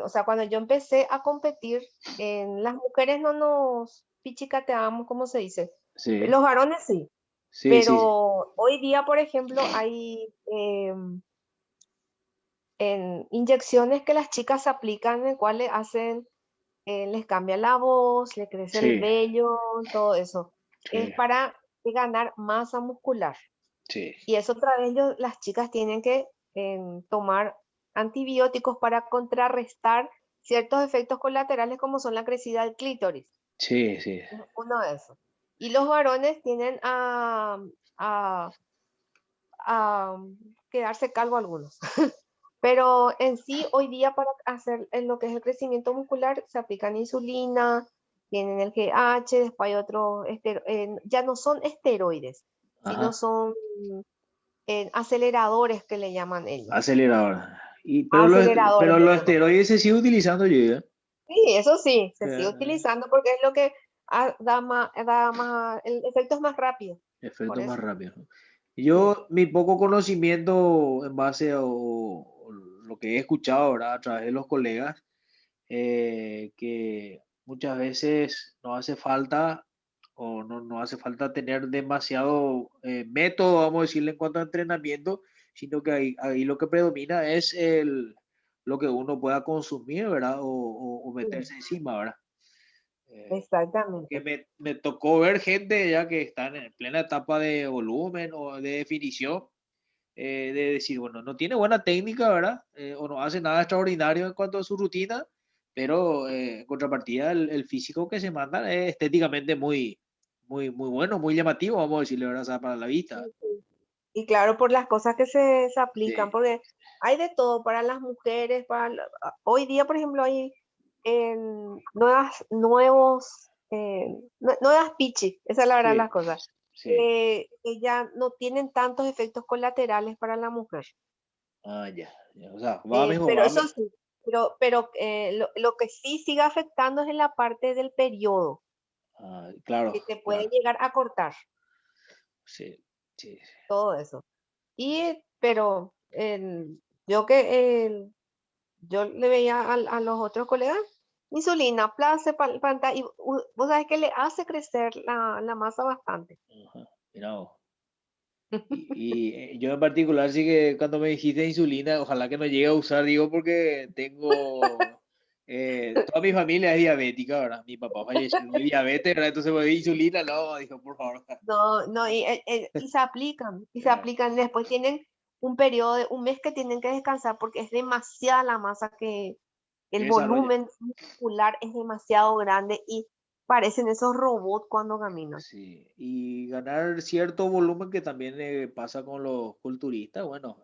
o sea, cuando yo empecé a competir, las mujeres no nos pichicateábamos, como se dice. Sí, Los varones sí. sí, sí, sí. Pero hoy día, por ejemplo, hay en inyecciones que las chicas se aplican, en cuales hacen, les cambia la voz, le crece el Sí, vello, todo eso. Es sí, para ganar masa muscular. sí, Y eso otra vez las chicas tienen que tomar antibióticos para contrarrestar ciertos efectos colaterales como son la crecida del clítoris. sí, sí. Uno de esos. Y los varones tienden a, a quedarse calvo algunos. Pero en sí, hoy día para hacer en lo que es el crecimiento muscular se aplican insulina, tienen el GH, después hay otros, ya no son esteroides, sino Ajá, son aceleradores que le llaman ellos. acelerador. Aceleradores Pero le los llaman. esteroides se sigue utilizando yo, ¿eh? Sí, eso sí, se sigue Eh, utilizando porque es lo que da más, el efecto es más rápido. Por Efecto más eso. rápido. Sí. Yo, mi poco conocimiento en base a lo que he escuchado ahora a través de los colegas, que muchas veces no hace falta o no hace falta tener demasiado método, vamos a decirle, en cuanto a entrenamiento, sino que ahí lo que predomina es lo que uno pueda consumir, ¿verdad? O Sí, meterse encima, ¿verdad? Porque exactamente. me tocó ver gente ya que están en plena etapa de volumen o de definición, de decir, bueno, no tiene buena técnica, ¿verdad? O no hace nada extraordinario en cuanto a su rutina, pero en contrapartida el físico que se manda es estéticamente muy bueno, muy llamativo, vamos a decirle, ¿verdad? O sea, para la Sí, vista. sí. Y claro, por las cosas que se Sí, aplican, porque hay de todo para las mujeres, hoy día, por ejemplo, hay nuevos, nuevas pichi, esa es la verdad de sí, las cosas. sí. que ya no tienen tantos efectos colaterales para la mujer. Ah, ya, ya. O sea, va mejor, Pero eso sí, lo que sí sigue afectando es en la parte del periodo, Ah, claro, que te puede claro. llegar a cortar Sí, sí. todo eso. Pero yo que yo le veía a los otros colegas, insulina, place, pantalla, y vos sabés que le hace crecer la masa bastante. Ajá, mira vos. Yo en particular sí que cuando me dijiste insulina, ojalá que no llegue a usar, digo, porque tengo, toda mi familia es diabética, ¿verdad? Mi papá falleció de diabetes, ¿verdad? Entonces, pues, insulina, no, dijo, por favor. No, no, y se Eh, aplican, después tienen un periodo de un mes que tienen que descansar porque es demasiada la masa que el desarrolla. volumen muscular es demasiado grande y parecen esos robots cuando caminan. Sí, y ganar cierto volumen que también pasa con los culturistas, bueno,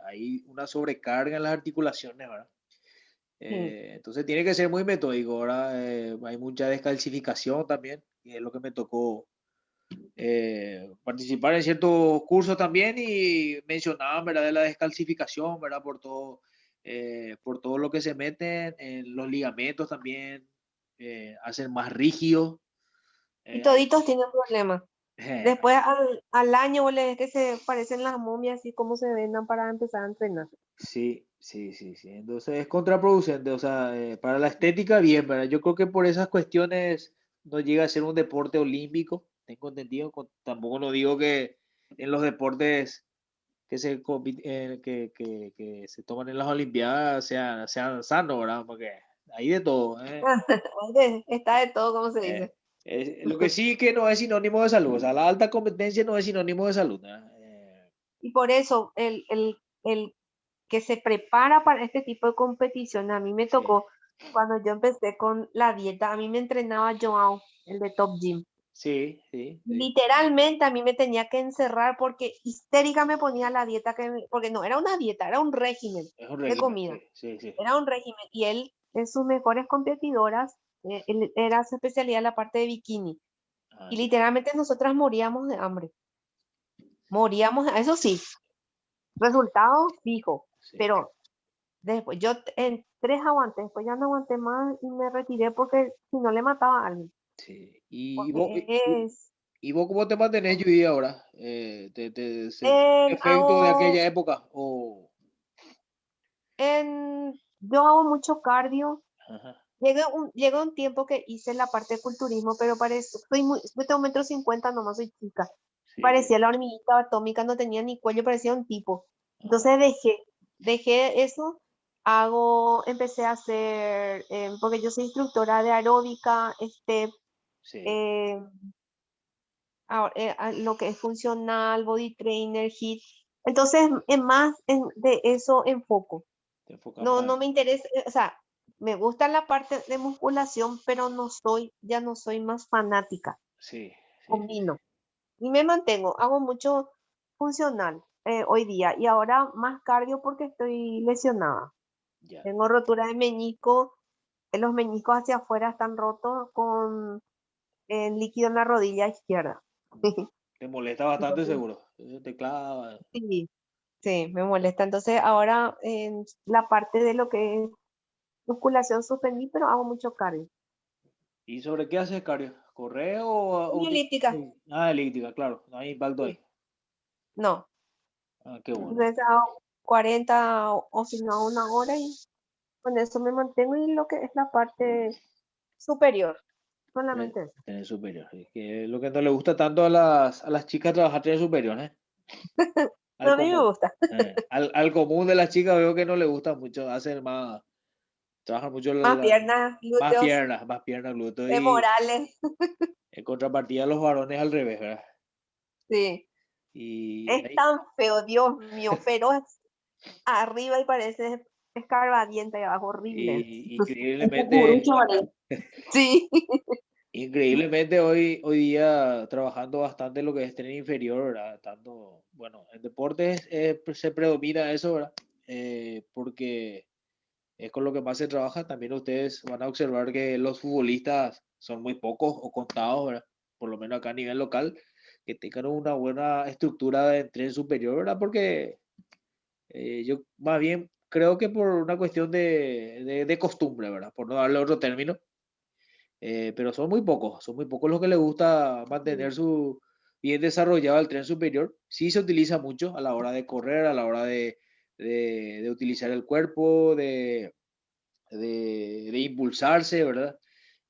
hay una sobrecarga en las articulaciones, ¿verdad? Sí. Entonces tiene que ser muy metódico, ahora hay mucha descalcificación también, y es lo que me tocó participar en ciertos cursos también y mencionaban, ¿verdad? De la descalcificación, ¿verdad? Por todo lo que se meten en los ligamentos también, hacen más rígidos. Y Hay, toditos tienen problemas. Después al año vos le ves que se parecen las momias y cómo se vendan para empezar a entrenar. sí, sí, sí, sí. Entonces es contraproducente, o sea, para la estética bien, ¿verdad? Yo creo que por esas cuestiones no llega a ser un deporte olímpico, tengo entendido, tampoco no digo que en los deportes que se toman en las Olimpiadas sean sanos, ¿verdad? Porque hay de todo, ¿eh? Está de todo, como se Eh, dice. lo que sí que no es sinónimo de salud, o sea, la alta competencia no es sinónimo de salud, ¿eh? Y por eso el que se prepara para este tipo de competición, a mí me Sí, tocó cuando yo empecé con la dieta, a mí me entrenaba Joao, el de Top Gym. sí, sí, sí. Literalmente a mí me tenía que encerrar porque histérica me ponía la dieta porque no era una dieta, era un régimen Es un de régimen, sí, comida, sí, sí. era un régimen y él en sus mejores competidoras él era su especialidad la parte de bikini Ah, y ya, literalmente nosotras moríamos de hambre, eso sí, resultado fijo, sí. pero después en 3 aguanté, después ya no aguanté más y me retiré porque si no le mataba a alguien, Sí. ¿Y porque vos, y vos cómo te mantenés hoy día ahora? ¿Sentís un efecto de hago aquella época? O, yo hago mucho cardio. ajá, Llega un tiempo que hice la parte de culturismo, pero yo tengo 1,50 m nomás, soy chica. sí, Parecía la hormiguita atómica, no tenía ni cuello, parecía un tipo. ajá, Entonces dejé eso, empecé a hacer, porque yo soy instructora de aeróbica, sí, eh, lo que es funcional, body trainer, HIIT. Entonces, de eso enfoco. te enfocas No, más no ahí. me interesa, o sea, me gusta la parte de musculación, pero ya no soy más fanática. Sí, sí, sí, Combino y me mantengo, hago mucho funcional hoy día y ahora más cardio porque estoy lesionada. ya. Tengo rotura de meñisco, los meñiscos hacia afuera están rotos con líquido en la rodilla izquierda. Te molesta bastante Entonces, seguro. Eso te clava. sí, sí, me molesta. Entonces ahora en la parte de lo que es musculación suspendí, pero hago mucho cardio. ¿Y sobre qué haces, cardio? ¿Correo o Elíptica, elíptica, claro, no hay impacto sí. ahí. No, Ah, qué bueno. entonces hago 40 o si no 1 hora y con eso me mantengo y lo que es la parte superior, Tener, solamente eso. tener superior. Es que lo que no le gusta tanto a las chicas trabajar tener superior, ¿eh? No, Al a mí me común. gusta. Al común de las chicas veo que no le gusta mucho, hacen más, trabajan mucho Más piernas, glúteos, más piernas, glúteos y femorales, en contrapartida los varones al revés, ¿verdad? sí. Y Es tan feo, Dios mío, feroz arriba y parece escarbadiente y abajo, horrible. Un increíblemente, cucurucho, ¿vale? Sí. increíblemente hoy día trabajando bastante lo que es tren inferior, ¿verdad? Tanto, bueno, en deportes se predomina eso, ¿verdad? Porque es con lo que más se trabaja. También ustedes van a observar que los futbolistas son muy pocos o contados, ¿verdad? Por lo menos acá a nivel local. que tengan una buena estructura de tren superior, ¿verdad? Porque yo más bien creo que por una cuestión de costumbre, ¿verdad? Por no darle otro término. Pero son muy pocos los que les gusta mantener su bien desarrollado el tren superior. Sí se utiliza mucho a la hora de correr, a la hora de utilizar el cuerpo, de impulsarse, ¿verdad?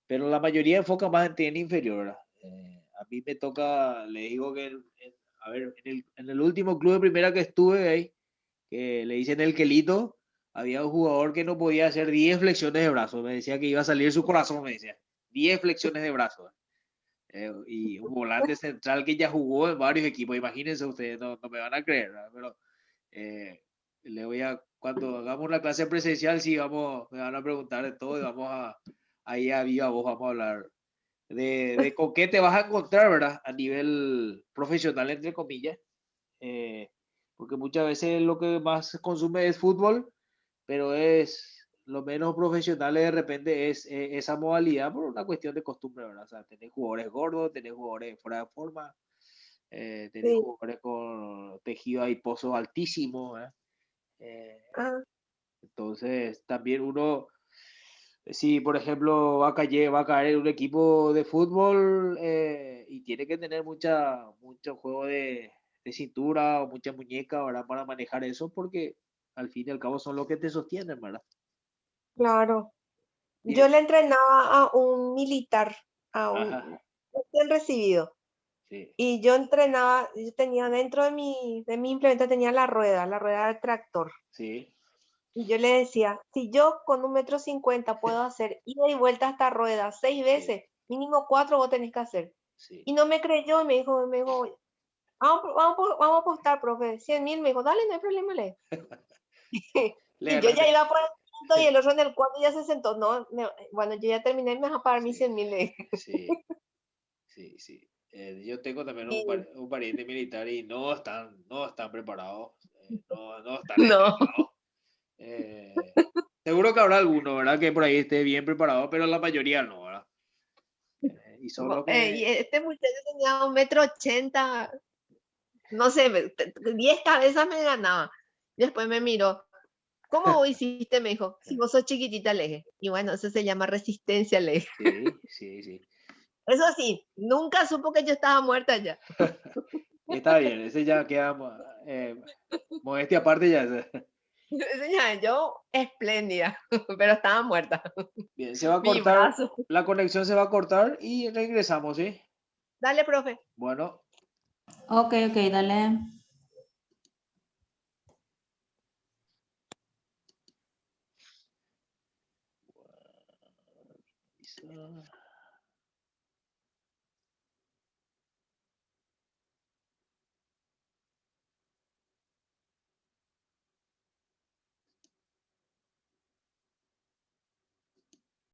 Pero la mayoría enfoca más en tren inferior, ¿verdad? A mí me toca, le digo que, a ver, en el último club de primera que estuve ahí, que le dicen el Quelito, había un jugador que no podía hacer 10 flexiones de brazos. Me decía que iba a salir su corazón, me decía. 10 flexiones de brazos. Y un volante central que ya jugó en varios equipos. Imagínense ustedes, no me van a creer, ¿verdad? Pero le voy a, cuando hagamos la clase presencial, sí, vamos, me van a preguntar de todo y vamos ahí a viva voz, vamos a hablar de con qué te vas a encontrar, ¿verdad? A nivel profesional, entre comillas. Eh, Porque muchas veces lo que más se consume es fútbol, pero es lo menos profesional de repente es esa modalidad por una cuestión de costumbre, ¿verdad? O sea, tenés jugadores gordos, tenés jugadores fuera de forma, tenés Sí. jugadores con tejido adiposo altísimo, ¿eh? Eh, Ah, entonces, también uno, si por ejemplo va a caer en un equipo de fútbol y tiene que tener mucho juego de cintura o mucha muñeca, ¿verdad? Para manejar eso, porque al fin y al cabo son los que te sostienen, ¿verdad? claro. Yo Y- le entrenaba a un militar, a Ajá, un recién recibido. sí, Y yo entrenaba, yo tenía dentro de mi implemento tenía la rueda de tractor. sí, Y yo le decía, si yo con 1,50 m puedo hacer ida y vuelta a esta rueda 6 sí, veces, mínimo 4 vos tenés que hacer. sí. Y no me creyó y me dijo, vamos a apostar, profe, 100.000. Me dijo, dale, no hay problema, le. Le Y yo ya ganaste. iba por el quinto y el otro en el cuarto ya se sentó. No, bueno, yo ya terminé y me vas a pagar mis Sí, 100.000, le dije. sí, sí, sí. Yo tengo también Y un pariente militar y no están preparados, no están no, entrenados. Eh, Seguro que habrá alguno, ¿verdad? Que por ahí esté bien preparado, pero la mayoría no, ¿verdad? Y son los y que... este muchacho tenía 1,80 m, no sé, 10 cabezas me ganaba. Después me miró, ¿cómo vos hiciste? Me dijo, si vos sos chiquitita, le dije. Y bueno, eso se llama resistencia, le dije. Sí, sí, sí. Eso sí, nunca supo que yo estaba muerta ya. Está bien, ese ya queda modestia aparte ya. Señora, yo espléndida, pero estaba muerta. Bien, se va a Mi cortar, brazo. la conexión se va a cortar y regresamos, ¿sí? Dale, profe. Bueno. Ok, ok, dale. Listo.